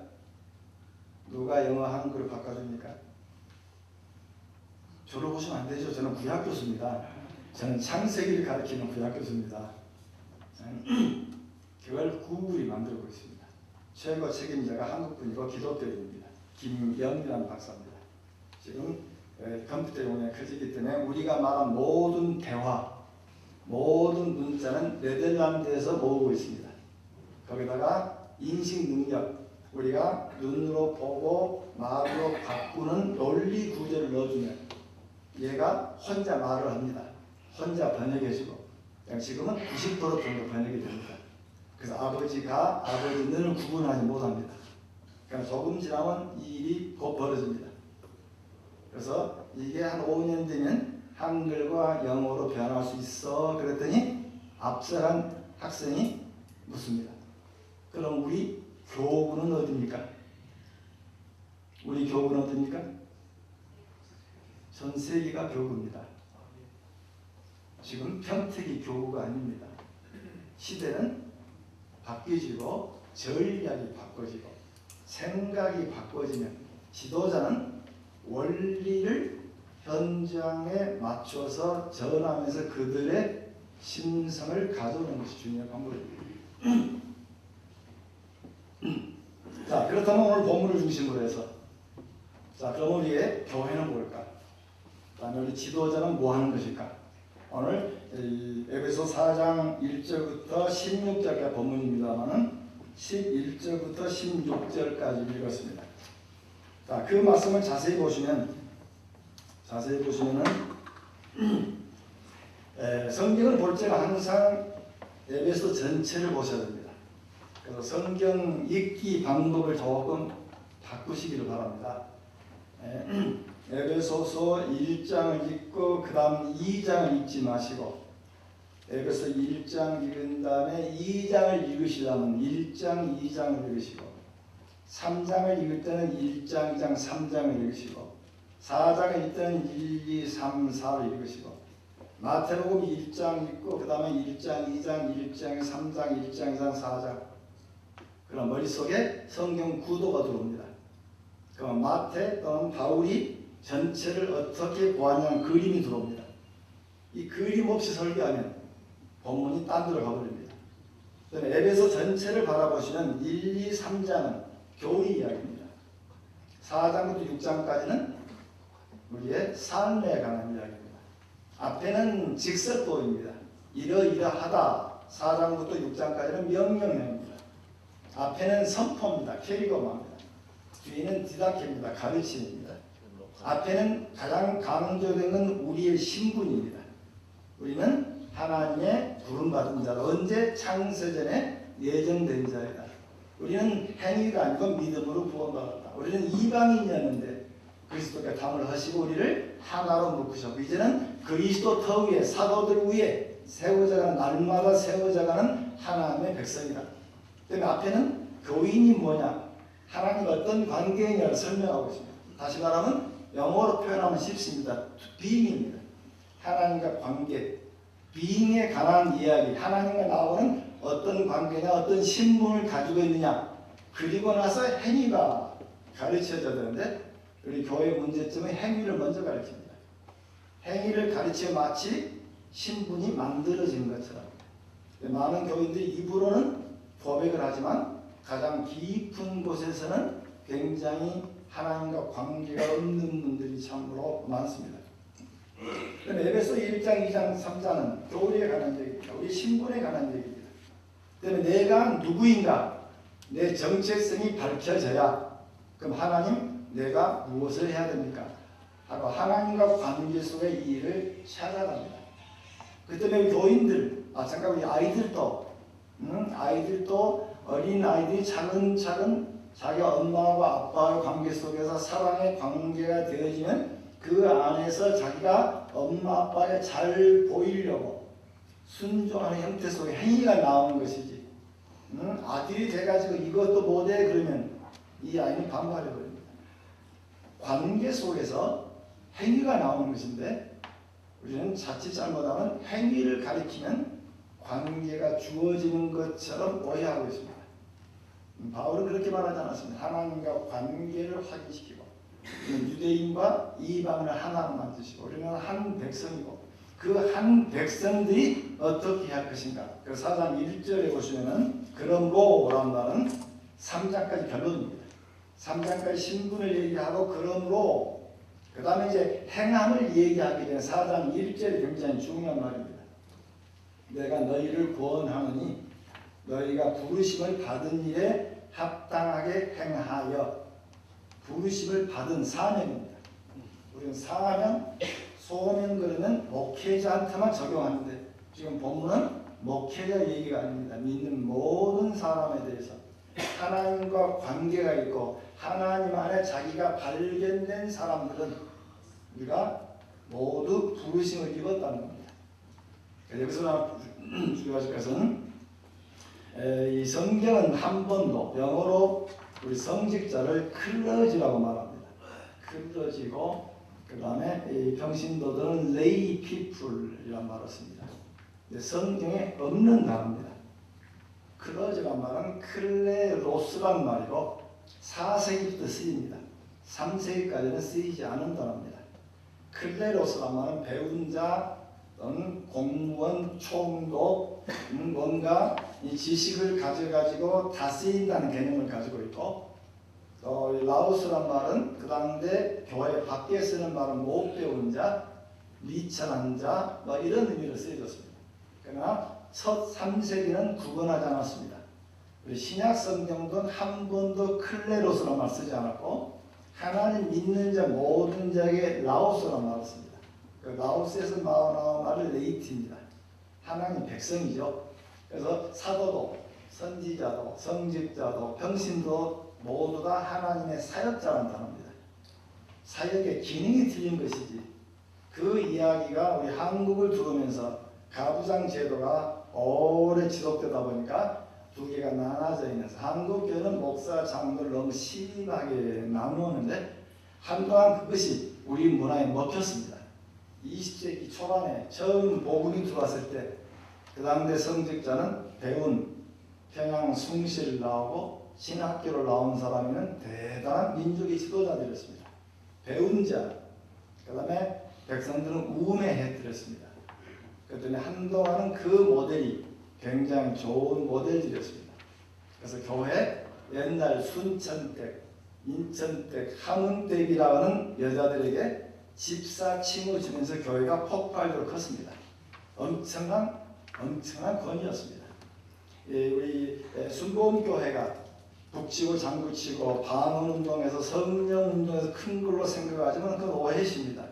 누가 영어 한글을 바꿔줍니까? 저를 보시면 안 되죠. 저는 구약 교수입니다. 저는 창세기를 가르치는 구약 교수입니다. 그걸 구글이 만들고 있습니다. 최고 책임자가 한국분이고 기독교인입니다. 김영이라는 박사입니다. 지금 컴퓨터 용량이 커지기 때문에 우리가 말한 모든 대화, 모든 문자는 네덜란드에서 모으고 있습니다. 거기다가 인식 능력, 우리가 눈으로 보고 말로 바꾸는 논리 구조를 넣어주면 얘가 혼자 말을 합니다. 혼자 번역해주고 지금은 90% 정도 번역이 됩니다. 그래서 아버지가 아버지는 구분하지 못합니다. 그러니까 조금 지나면 이 일이 곧 벌어집니다. 그래서 이게 한 5년 되면 한글과 영어로 변할 수 있어. 그랬더니 앞서간 학생이 묻습니다. 그럼 우리 교구는 어디입니까? 우리 교구는 어디입니까? 전 세계가 교구입니다. 지금 평택이 교구가 아닙니다. 시대는 바뀌어지고 전략이 바꿔지고 생각이 바꿔지면 지도자는 원리를 현장에 맞춰서 전하면서 그들의 심성을 가져오는 것이 중요한 방법입니다. 자, 그렇다면 오늘 본문을 중심으로 해서 자, 그럼 우리의 교회는 뭘까? 그다음에 우리 지도자는 뭐 하는 것일까? 오늘 에베소 4장 1절부터 16절까지 본문입니다만은 11절부터 16절까지 읽었습니다. 자, 그 말씀을 자세히 보시면은 성경을 볼 때가 항상 에베소 전체를 보셔야 됩니다. 그래서 성경 읽기 방법을 조금 바꾸시기를 바랍니다. 에베소서 1장을 읽고 그 다음 2장을 읽지 마시고 에베소 1장 읽은 다음에 2장을 읽으시라면 1장, 2장을 읽으시고 3장을 읽을 때는 1장, 2장, 3장을 읽으시고 4장을 읽을 때는 1, 2, 3, 4를 읽으시고 마태복음 1장 읽고 그 다음에 1장, 2장, 1장, 3장, 1장, 2장, 4장 그럼 머릿속에 성경 구도가 들어옵니다. 그럼 마태 또는 바울이 전체를 어떻게 보았냐는 그림이 들어옵니다. 이 그림 없이 설교하면 본문이 딴 데로 가버립니다. 그다음에 에베소 전체를 바라보시면 1, 2, 3장은 교회 이야기입니다. 4장부터 6장까지는 우리의 삶에 관한 이야기입니다. 앞에는 직설도입니다. 이러이러하다. 4장부터 6장까지는 명령입니다. 앞에는 선포입니다. 캐리고마입니다. 뒤에는 디다케입니다. 가르침입니다. 앞에는 가장 강조되는 우리의 신분입니다. 우리는 하나님의 부름받은 자로 언제 창세전에 예정된 자이다. 우리는 행위가 아니고 믿음으로 구원받았다. 우리는 이방인이었는데 그리스도께 담을 하시고 우리를 하나로 묶으셨고 이제는 그리스도 터 위에 사도들 위에 세워져가는 날마다 세워져가는 하나님의 백성이다. 그다음에 앞에는 교인이 뭐냐 하나님 어떤 관계냐를 설명하고 있습니다. 다시 말하면 영어로 표현하면 쉽습니다. being입니다. 하나님과 관계, being에 관한 이야기, 하나님과 나오는 어떤 관계냐, 어떤 신분을 가지고 있느냐. 그리고 나서 행위가 가르쳐져야 되는데 우리 교회 문제점은 행위를 먼저 가르칩니다. 행위를 가르치면 마치 신분이 만들어진 것처럼. 많은 교인들이 입으로는 고백을 하지만 가장 깊은 곳에서는 굉장히 하나님과 관계가 없는 분들이 참으로 많습니다. 에베소 1장, 2장, 3장은 교리에 관한 얘기입니다. 우리 신분에 관한 얘기입니다. 그다음에 내가 누구인가? 내 정체성이 밝혀져야 그럼 하나님 내가 무엇을 해야 됩니까? 하고 하나님과 관계 속의 일을 찾아갑니다. 그 때문에 교인들, 마찬가지로 아이들도 어린 아이들이 차근차근 자기 엄마와 아빠의 관계 속에서 사랑의 관계가 되어지면 그 안에서 자기가 엄마 아빠에 잘 보이려고 순종하는 형태 속에 행위가 나오는 것이지. 아들이 돼가지고 이것도 못해 그러면 이 아이는 반발해버립니다. 관계 속에서 행위가 나오는 것인데 우리는 자칫 잘못하면 행위를 가리키면 관계가 주어지는 것처럼 오해하고 있습니다. 바울은 그렇게 말하지 않았습니다. 하나님과 관계를 확인시키고 유대인과 이방을 하나로 만드시고 우리는 한 백성이고 그 한 백성들이 어떻게 할 것인가. 그 4장 1절에 보시면은 그러므로라는 말은 3장까지 결론입니다. 3장까지 신분을 얘기하고 그러므로 그 다음에 이제 행함을 얘기하기 전에 4장 1절이 굉장히 중요한 말입니다. 내가 너희를 구원하느니 너희가 부르심을 받은 일에 합당하게 행하여. 부르심을 받은 사명입니다. 우리는 사명, 소명 그러면 목회자한테만 적용하는데 지금 본문은 목회자 얘기가 아닙니다. 믿는 모든 사람에 대해서 하나님과 관계가 있고 하나님 안에 자기가 발견된 사람들은 우리가 모두 부르심을 입었다는 겁니다. 여기서 주의하실 것은 이 성경은 한 번도 영어로 우리 성직자를 클러지라고 말합니다. 클러지고 그 다음에 이 평신도들은 lay people이란 말을 씁니다. 성경에 없는 단어입니다. 클러지란 말은 클레로스란 말이고 4세기부터 쓰입니다. 3세기까지는 쓰이지 않은 단어입니다. 클레로스란 말은 배운 자 또는 공무원, 총독, 뭔가 이 지식을 가져가지고 다스린다는 개념을 가지고 있고 또 라오스란 말은 그 당대 교회 밖에 쓰는 말은 못 배운 자, 미천한 자 뭐 이런 의미로 쓰여졌습니다. 그러나 첫 3세기는 구분하지 않았습니다. 우리 신약 성경도 한 번도 클레로스란 말 쓰지 않았고 하나님 믿는 자 모든 자에게 라오스란 말을 씁니다. 그 라오스에서 나오는 말은 레이트입니다. 하나님 백성이죠. 그래서 사도도, 선지자도, 성직자도, 평신도 모두 다 하나님의 사역자라는 단어입니다. 사역의 기능이 틀린 것이지 그 이야기가 우리 한국을 들어오면서 가부장 제도가 오래 지속되다 보니까 두 개가 나눠져 있는 한국교회는 목사, 장로를 너무 심하게 나누었는데 한동안 그것이 우리 문화에 먹혔습니다. 20세기 초반에 처음 복음이 들어왔을 때 그 당대 성직자는 배운 평양 숭실 나오고 신학교를 나온 사람이면 대단한 민족의 지도자들이었습니다. 배운 자, 그 다음에 백성들은 우매해드렸습니다. 그랬더니 한동안은 그 모델이 굉장히 좋은 모델들이었습니다. 그래서 교회 옛날 순천댁, 인천댁, 함흥댁이라는 여자들에게 집사 칭을 주면서 교회가 폭발적으로 컸습니다. 엄청난 권위였습니다. 우리 순복음교회가 북치고 장구치고 방언운동에서 성령운동에서 큰 걸로 생각하지만 그건 오해십니다.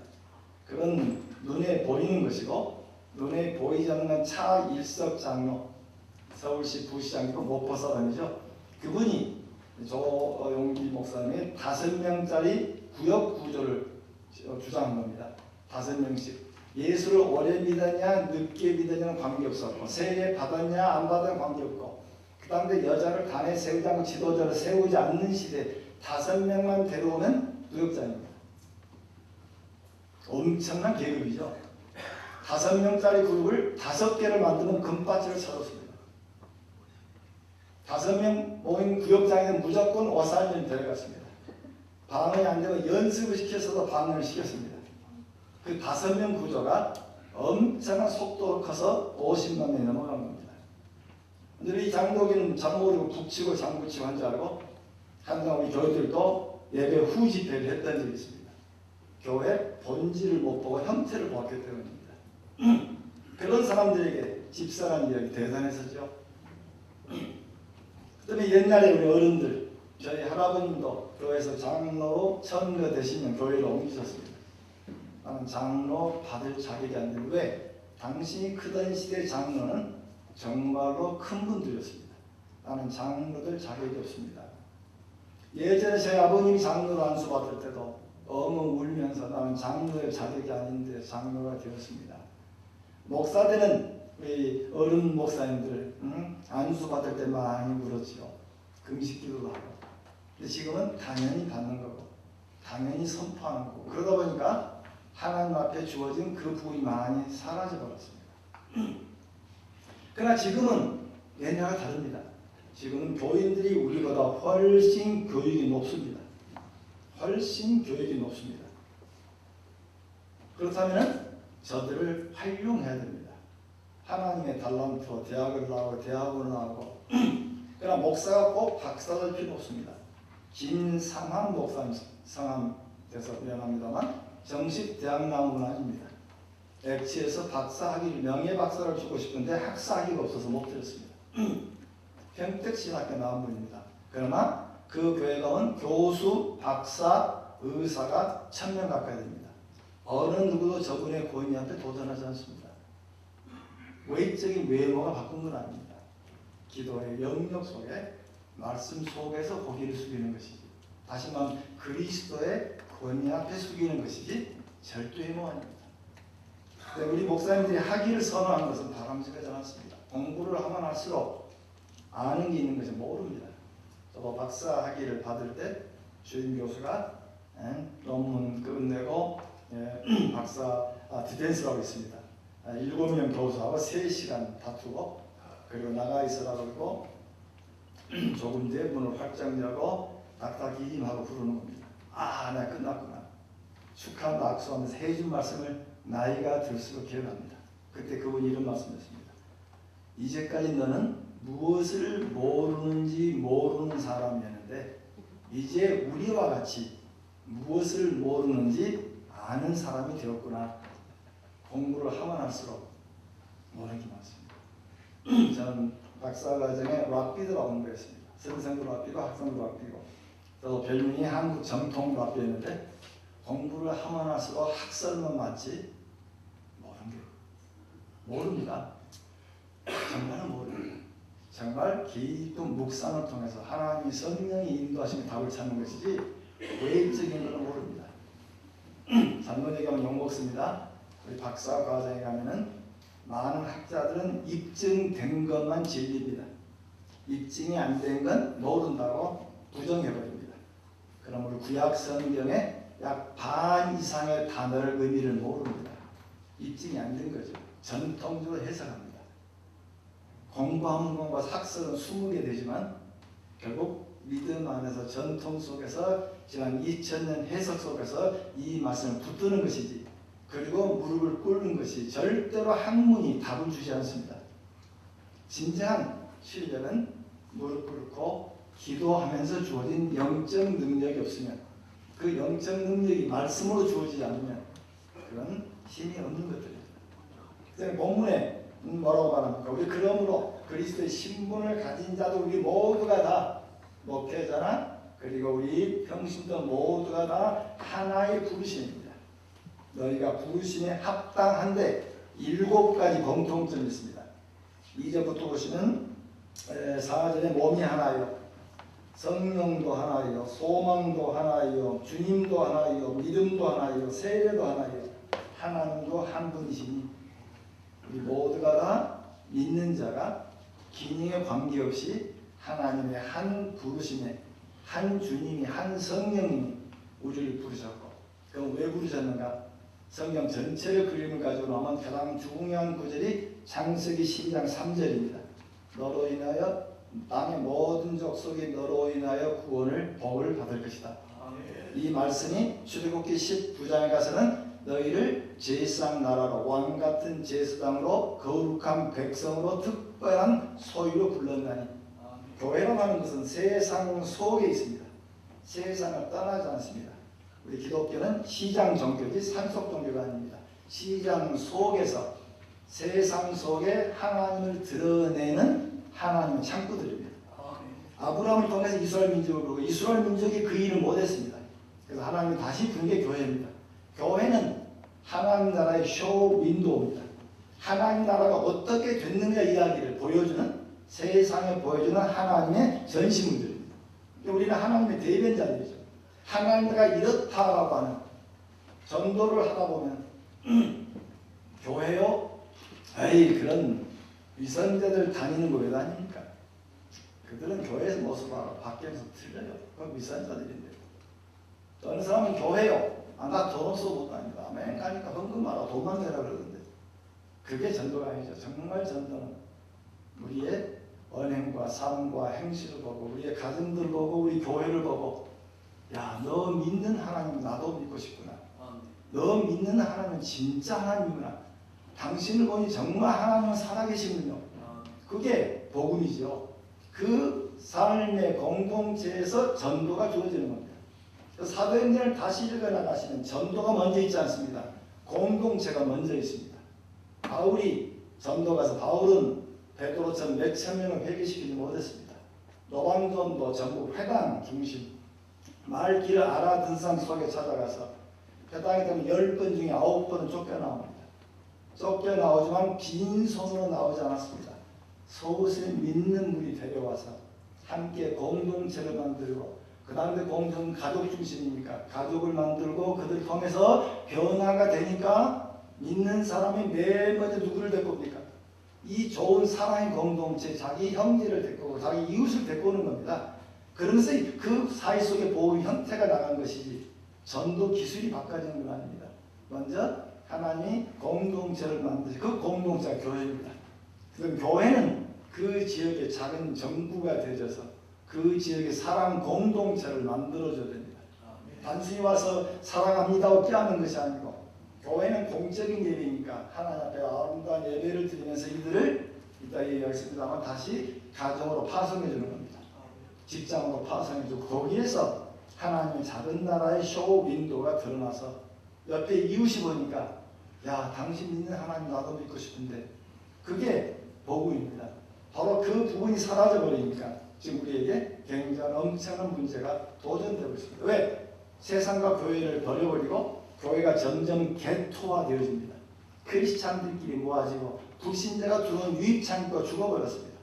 그건 눈에 보이는 것이고 눈에 보이지 않는 차일석 장로, 서울시 부시장이고 목포 사람이죠. 그분이 조용기 목사님이 5명짜리 구역 구조를 주장한 겁니다. 5명씩. 예수를 오래 믿었냐 늦게 믿었냐는 관계없었고 세례 받았냐 안 받았냐 관계없고 그 당대 여자를 단에 세우지 않고 지도자를 세우지 않는 시대 5명만 데려오면 누역자입니다. 엄청난 계급이죠. 5명짜리 그룹을 5개를 만들면 금바지를 쳐줬습니다. 5명 모인 구역장에는 무조건 오살리를 데려갔습니다. 방언이 안 되면 연습을 시켜서도 방언을 시켰습니다. 그 5명 구조가 엄청난 속도로 커서 50만 명이 넘어간 겁니다. 근데 이 장로기는 장모르고 북치고 장구치고 한 줄 알고 한동안 우리 교회들도 예배 후 집회를 했던 적이 있습니다. 교회 본질을 못 보고 형태를 보았기 때문입니다. 그런 사람들에게 집사라는 이야기 대단했었죠. 그다음에 옛날에 우리 어른들, 저희 할아버님도 교회에서 장로로 천거되시면 교회로 옮기셨습니다. 나는 장로 받을 자격이 안 되는 왜? 당신이 크던 시대 장로는 정말로 큰 분들이었습니다. 나는 장로들 자격이 없습니다. 예전에 제 아버님이 장로로 안수받을 때도 엉엉 울면서 나는 장로의 자격이 아닌데 장로가 되었습니다. 목사들은 우리 어른 목사님들 안수받을 때 많이 울었지요. 금식기도도 하고. 근데 지금은 당연히 받는 거고 당연히 선포하는 거고 그러다 보니까 하나님 앞에 주어진 그 부분이 많이 사라져 버렸습니다. 그러나 지금은 옛날과 다릅니다. 지금은 교인들이 우리보다 훨씬 교육이 높습니다. 훨씬 교육이 높습니다. 그렇다면 저들을 활용해야 됩니다. 하나님의 달란트로 대학을 나오고 대학원을 나오고 그러나 목사가 꼭 박사될 필요 없습니다. 김상함 목사님 성함 돼서 미안합니다만 정식 대학 나온 건 아닙니다. 액치에서 박사 학위를 명예 박사를 주고 싶은데 학사 학위가 없어서 못 드렸습니다. 평택신학교 나온 분입니다. 그러나 그 교회가 온 교수, 박사, 의사가 1000명 가까이 됩니다. 어느 누구도 저분의 권위 앞에 도전하지 않습니다. 외적인 외모가 바꾼 건 아닙니다. 기도의 영역 속에 말씀 속에서 고개를 숙이는 것이지 다시 말하면 그리스도의 권위 앞에 숙이는 것이지 절도 외모 아닙니다. 우리 목사님들이 학위를 선호하는 것은 바람직하지 않습니다. 공부를 하면 할수록 아는 게 있는 것이 모릅니다. 저도 박사 학위를 받을 때 주임 교수가 논문 끝내고 박사 디펜스라고 있습니다. 7명 교수하고 3시간 다투고 그리고 나가 있으라고 그러고 조금 뒤에 문을 활짝 열고 닥닥이임 하고 부르는 겁니다. 아, 내가 끝났구나. 축하한다 악수하면서 해준 말씀을 나이가 들수록 기억합니다. 그때 그분이 이런 말씀이었습니다. 이제까지 너는 무엇을 모르는지 모르는 사람이었는데 이제 우리와 같이 무엇을 모르는지 아는 사람이 되었구나. 공부를 하면 할수록 모르는 게 많습니다. 저는 박사과정에 락비드라고 공부했습니다. 선생도 락비고 학생도 락비고 저도 별명이 한국 정통 락비였는데 공부를 하면 할수록 학설만 맞지 모릅니다. 정말은 모릅니다. 정말 깊은 묵상을 통해서 하나님이 성령이 인도하시는 답을 찾는 것이지 외적인 것은 모릅니다. 잘못 얘기하면 욕먹습니다. 우리 박사 과정에 가면은 많은 학자들은 입증된 것만 진리입니다. 입증이 안 된 건 모른다고 부정해버립니다. 그럼 우리 구약 성경에 약 반 이상의 단어를 의미를 모릅니다. 입증이 안 된 거죠. 전통적으로 해석합니다. 공부하면 공부가 학설은 20개 되지만 결국 믿음 안에서 전통 속에서 지난 2000년 해석 속에서 이 말씀을 붙드는 것이지 그리고 무릎을 꿇는 것이 절대로 학문이 답을 주지 않습니다. 진정한 신뢰는 무릎 꿇고 기도하면서 주어진 영적 능력이 없으면 그 영적 능력이 말씀으로 주어지지 않으면 그건 힘이 없는 것들입니다. 본문에 뭐라고 말합니까? 우리 그러므로 그리스도의 신분을 가진 자도 우리 모두가 다 목회자나 그리고 우리 평신도 모두가 다 하나의 부르심입니다. 너희가 부르심에 합당한데 7가지 공통점이 있습니다. 2절부터 보시면 4절에 몸이 하나요, 성령도 하나요, 소망도 하나요, 주님도 하나요, 믿음도 하나요, 세례도 하나요, 하나님도 한 분이시니 우리 모두가 다 믿는 자가 기능에 관계없이 하나님의 한 부르심에 한 주님이 한 성령님이 우리를 부르셨고 그럼 왜 부르셨는가? 성경 전체를 그림을 가지고 나면 가장 중요한 구절이 창세기 12장 3절입니다. 너로 인하여 땅의 모든 족속이 너로 인하여 구원을 복을 받을 것이다. 이 말씀이 출애굽기 19장에 가서는 너희를 제사장 나라로 왕같은 제사장으로 거룩한 백성으로 특별한 소유로 불렀나니 교회라고 하는 것은 세상 속에 있습니다. 세상을 떠나지 않습니다. 우리 기독교는 시장 종교지 산속 종교가 아닙니다. 시장 속에서 세상 속에 하나님을 드러내는 하나님의 창구들입니다. 아브라함을 통해서 이스라엘 민족을 부르고 이스라엘 민족이 그 일을 못했습니다. 그래서 하나님이 다시 부른 게 교회입니다. 교회는 하나님 나라의 쇼 윈도우입니다. 하나님 나라가 어떻게 됐느냐 이야기를 보여주는, 세상에 보여주는 하나님의 전시물들입니다. 우리는 하나님의 대변자들이죠. 하나님 나라가 이렇다라고 하는 전도를 하다 보면 교회요? 에이, 그런 위선자들 다니는 거 왜 다닙니까? 그들은 교회에서 모습하고 밖에서 틀려요. 그건 위선자들인데. 또 어느 사람은 교회요? 아, 나 돈 없어 못 다닌다. 맨 가니까 헌금하라, 돈만 내라 그러던데. 그게 전도가 아니죠. 정말 전도는 우리의 언행과 삶과 행실을 보고, 우리의 가정들 보고, 우리 교회를 보고, 야, 너 믿는 하나님 나도 믿고 싶구나. 너 믿는 하나님은 진짜 하나님이구나. 당신을 보니 정말 하나님은 살아계시군요. 그게 복음이죠. 그 삶의 공동체에서 전도가 주어지는 겁니다. 사도행전을 다시 읽어나가시면 전도가 먼저 있지 않습니다. 공동체가 먼저 있습니다. 바울이 전도 가서, 바울은 베드로처럼 몇천 명을 회개시키지 못했습니다. 노방전도 전국 회당 중심, 말 길을 알아듣는 사람 속에 찾아가서 회당에 되면 10번 중에 9번은 쫓겨나옵니다. 쫓겨나오지만 빈손으로 나오지 않았습니다. 소수의 믿는 분이 데려와서 함께 공동체를 만들고, 그 다음에 공동 가족 중심이니까 가족을 만들고, 그들 통해서 변화가 되니까 믿는 사람이 맨 먼저 누구를 데리고 옵니까? 이 좋은 사랑의 공동체, 자기 형제를 데리고 오고 자기 이웃을 데리고 오는 겁니다. 그러면서 그 사이 속에 보호 형태가 나간 것이지 전도 기술이 바꿔지는 건 아닙니다. 먼저 하나님이 공동체를 만드시, 그 공동체가 교회입니다. 그럼 교회는 그 지역의 작은 정부가 되어서 그 지역의 사랑 공동체를 만들어줘야 됩니다. 단순히 와서 사랑합니다고 껴안는 것이 아니고, 교회는 공적인 예배니까 하나님 앞에 아름다운 예배를 드리면서 이들을 이따 얘기하겠습니다만 다시 가정으로 파송해 주는 겁니다. 직장으로 파송해 주고, 거기에서 하나님의 작은 나라의 쇼 윈도가 드러나서 옆에 이웃이 보니까, 야, 당신 믿는 하나님 나도 믿고 싶은데, 그게 복음입니다. 바로 그 부분이 사라져 버리니까 지금 우리에게 굉장히 엄청난 문제가 도전되고 있습니다. 왜? 세상과 교회를 버려버리고 교회가 점점 개토화 되어집니다. 크리스찬들끼리 모아지고 불신자가 들어오는 유입창기가 죽어버렸습니다.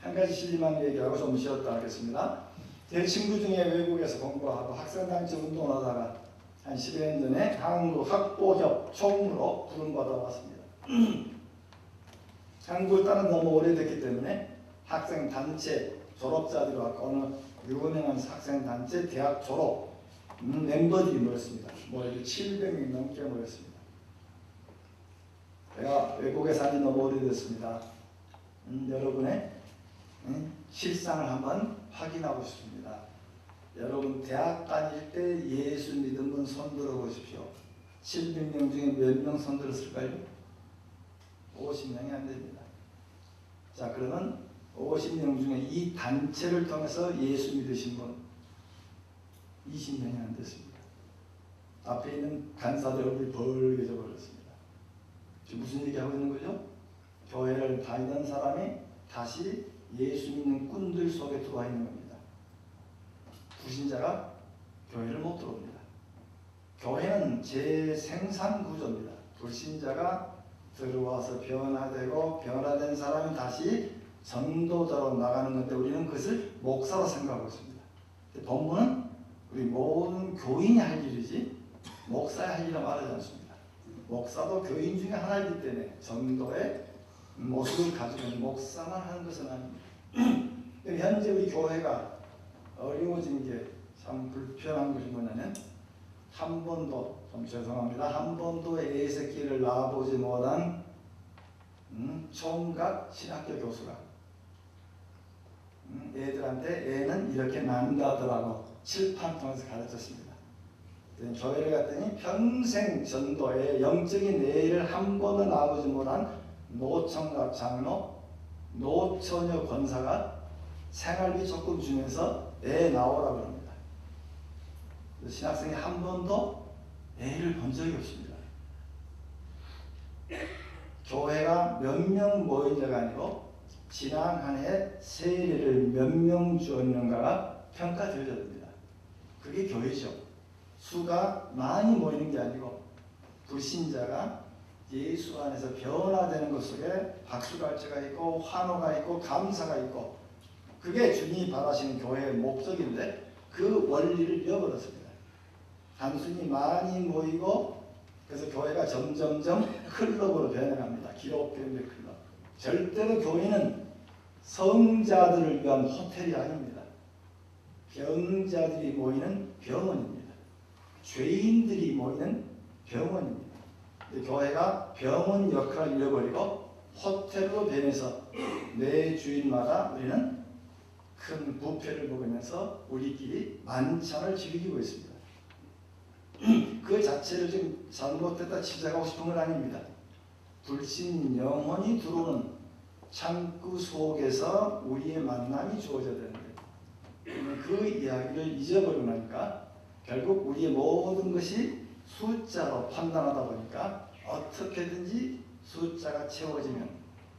한 가지 실리만 얘기하고 좀 쉬었다 하겠습니다. 제 친구 중에 외국에서 공부하고 학생단체 운동을 하다가 한 10여 년 전에 한국 학보협 총무로 부름받아 왔습니다. 한국을 따는 너무 오래됐기 때문에 학생단체 졸업자들이 왔고, 어느 유명한 학생단체 대학 졸업 멤버들이 모였습니다. 뭐 700명 넘게 모였습니다. 제가 외국에 산지 너무 오래됐습니다. 여러분의 실상을 한번 확인하고 싶습니다. 여러분 대학 다닐 때 예수 믿은 분 손들어 보십시오. 700명 중에 몇 명 손들었을까요? 50명이 안 됩니다. 자, 그러면 50명 중에 이 단체를 통해서 예수 믿으신 분 20명이 안 됐습니다. 앞에 있는 간사들 얼굴이 벌게져 버렸습니다. 지금 무슨 얘기하고 있는 거죠? 교회를 다니던 사람이 다시 예수 믿는 꾼들 속에 들어와 있는 겁니다. 불신자가 교회를 못 들어옵니다. 교회는 재생산 구조입니다. 불신자가 들어와서 변화되고, 변화된 사람이 다시 전도자로 나가는 건데, 우리는 그것을 목사로 생각하고 있습니다. 본문은 우리 모든 교인이 할 일이지 목사의 할 일이라 말하지 않습니다. 목사도 교인 중에 하나이기 때문에 전도의 모습을 가지고 있는 목사만 하는 것은 아닙니다. 현재 우리 교회가 어려워진 게 참 불편한 것이 뭐냐면, 한 번도, 좀 죄송합니다, 한 번도 애새끼를 낳아보지 못한 총각 신학교 교수가 애들한테 애는 이렇게 낳는다더라고 칠판 통해서 가르쳤습니다. 교회를 갔더니 평생 전도에 영적인 애를 한 번도 낳아보지 못한 노총각 장로, 노처녀 권사가 생활비 조금 주면서 애 낳으라고 합니다. 신학생이 한 번도 애를 본 적이 없습니다. 교회가 몇 명 모인 자가 아니고 지난 한 해 세례를 몇 명 주었는가가 평가되어야 됩니다. 그게 교회죠. 수가 많이 모이는 게 아니고 불신자가 예수 안에서 변화되는 것 속에 박수갈채가 있고 환호가 있고 감사가 있고 그게 주님이 바라시는 교회의 목적인데 그 원리를 잃어버렸습니다. 단순히 많이 모이고 그래서 교회가 점점점 클럽으로 변해갑니다. 기독교인의 클럽. 절대로 교회는 성자들을 위한 호텔이 아닙니다. 병자들이 모이는 병원입니다. 죄인들이 모이는 병원입니다. 교회가 병원 역할을 잃어버리고 호텔로 변해서 매 주일마다 우리는 큰 뷔페를 먹으면서 우리끼리 만찬을 즐기고 있습니다. 그 자체를 지금 잘못됐다 지적하고 싶은 건 아닙니다. 불신 영혼이 들어오는 창구 속에서 우리의 만남이 주어져야 되는데 그 이야기를 잊어버리고 나니까 결국 우리의 모든 것이 숫자로 판단하다 보니까 어떻게든지 숫자가 채워지면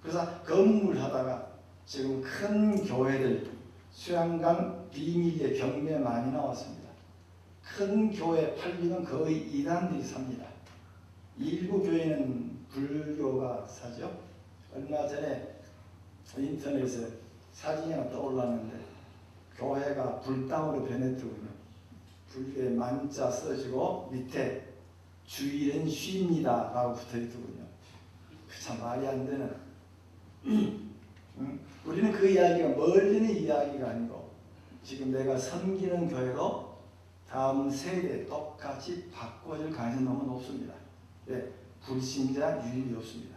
그래서 건물하다가 지금 큰 교회들 수양강 비밀의 경매 많이 나왔습니다. 큰 교회 8위는 거의 이단들이 삽니다. 일부 교회는 불교가 사죠. 얼마 전에 인터넷에 사진이 하나 떠올랐는데 교회가 불당으로 변했더군요. 불교에 만자 써지고 밑에 주일은 쉽니다 라고 붙어있더군요. 참 말이 안 되는 우리는 그 이야기가 멀리는 이야기가 아니고 지금 내가 섬기는 교회로 다음 세대 똑같이 바꿔줄 가능성이 너무 높습니다. 네, 불신자 유입이 없습니다.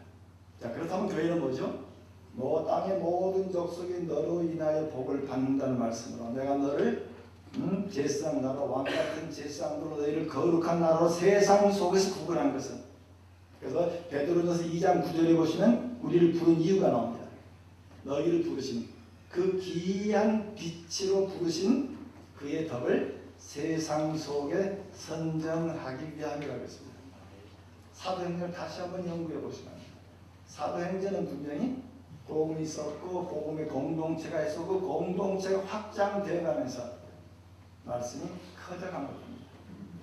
자, 그렇다면 교회는 뭐죠? 뭐 땅의 모든 족속이 너로 인하여 복을 받는다는 말씀으로 내가 너를 제사장 나라 왕같은 제사장으로 너희를 거룩한 나라로 세상 속에서 구분한 것은 그래서 베드로전서 2장 9절에 보시면 우리를 부른 이유가 나옵니다. 너희를 부르신 그 귀한 빛으로 부르신 그의 덕을 세상 속에 선정하기 위함이라고 했습니다. 사도행전을 다시 한번 연구해 보시면 사도행전은 분명히 복음이 있었고 복음의 공동체가 있었고 공동체가 확장되어 가면서 말씀이 커져간 겁니다.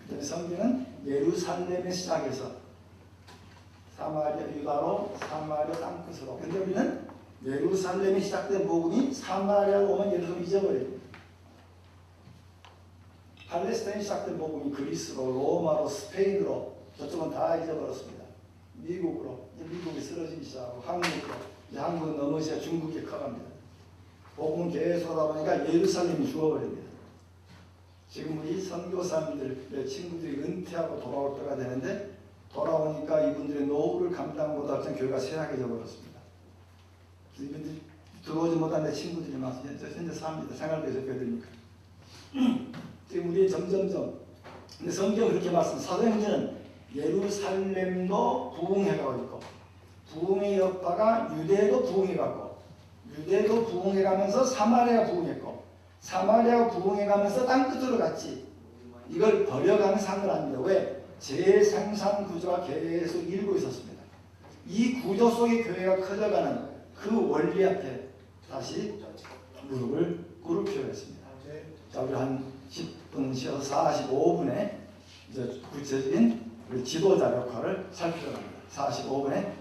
그다음에 성경은 예루살렘에 시작해서 사마리아 유다로 사마리아 땅끝으로 근데 우리는 예루살렘에 시작된 복음이 사마리아로 오면 예루살렘 잊어버립니다. 팔레스타인에 시작된 복음이 그리스로 로마로 스페인으로 저쪽은 다 잊어버렸습니다. 미국으로 이제 미국이 쓰러지기 시작하고 한국으로 이제 한국은 넘어져야 중국이 커갑니다. 복음은 계속 하다 보니까 예루살렘이 죽어버립니다. 지금 우리 선교사님들 내 친구들이 은퇴하고 돌아올 때가 되는데 돌아오니까 이분들의 노후를 감당 못하던 교회가 쇠약해져 버렸습니다. 이분들이 들어오지 못한 내 친구들이 막 현재 삽니다. 생활비에서 교회들니까. 지금 우리 점점점 근데 성경은 그렇게 말씀 사도행전은 예루살렘도 부흥해가고 있고 부흥의 여파가 유대도 부흥해가고 유대도 부흥해가면서 사마리아가 부흥했고 사마리아가 부흥해가면서 땅끝으로 갔지 이걸 버려가면서 한 건 아닙니다. 왜? 재생산 구조가 계속 일고 있었습니다. 이 구조 속에 교회가 커져가는 그 원리 앞에 다시 무릎을 꿇을 필요가 있습니다. 자, 우리 한 10분 쉬어서 45분에 이제 구체적인 우리 지도자 역할을 살펴봅니다. 45분에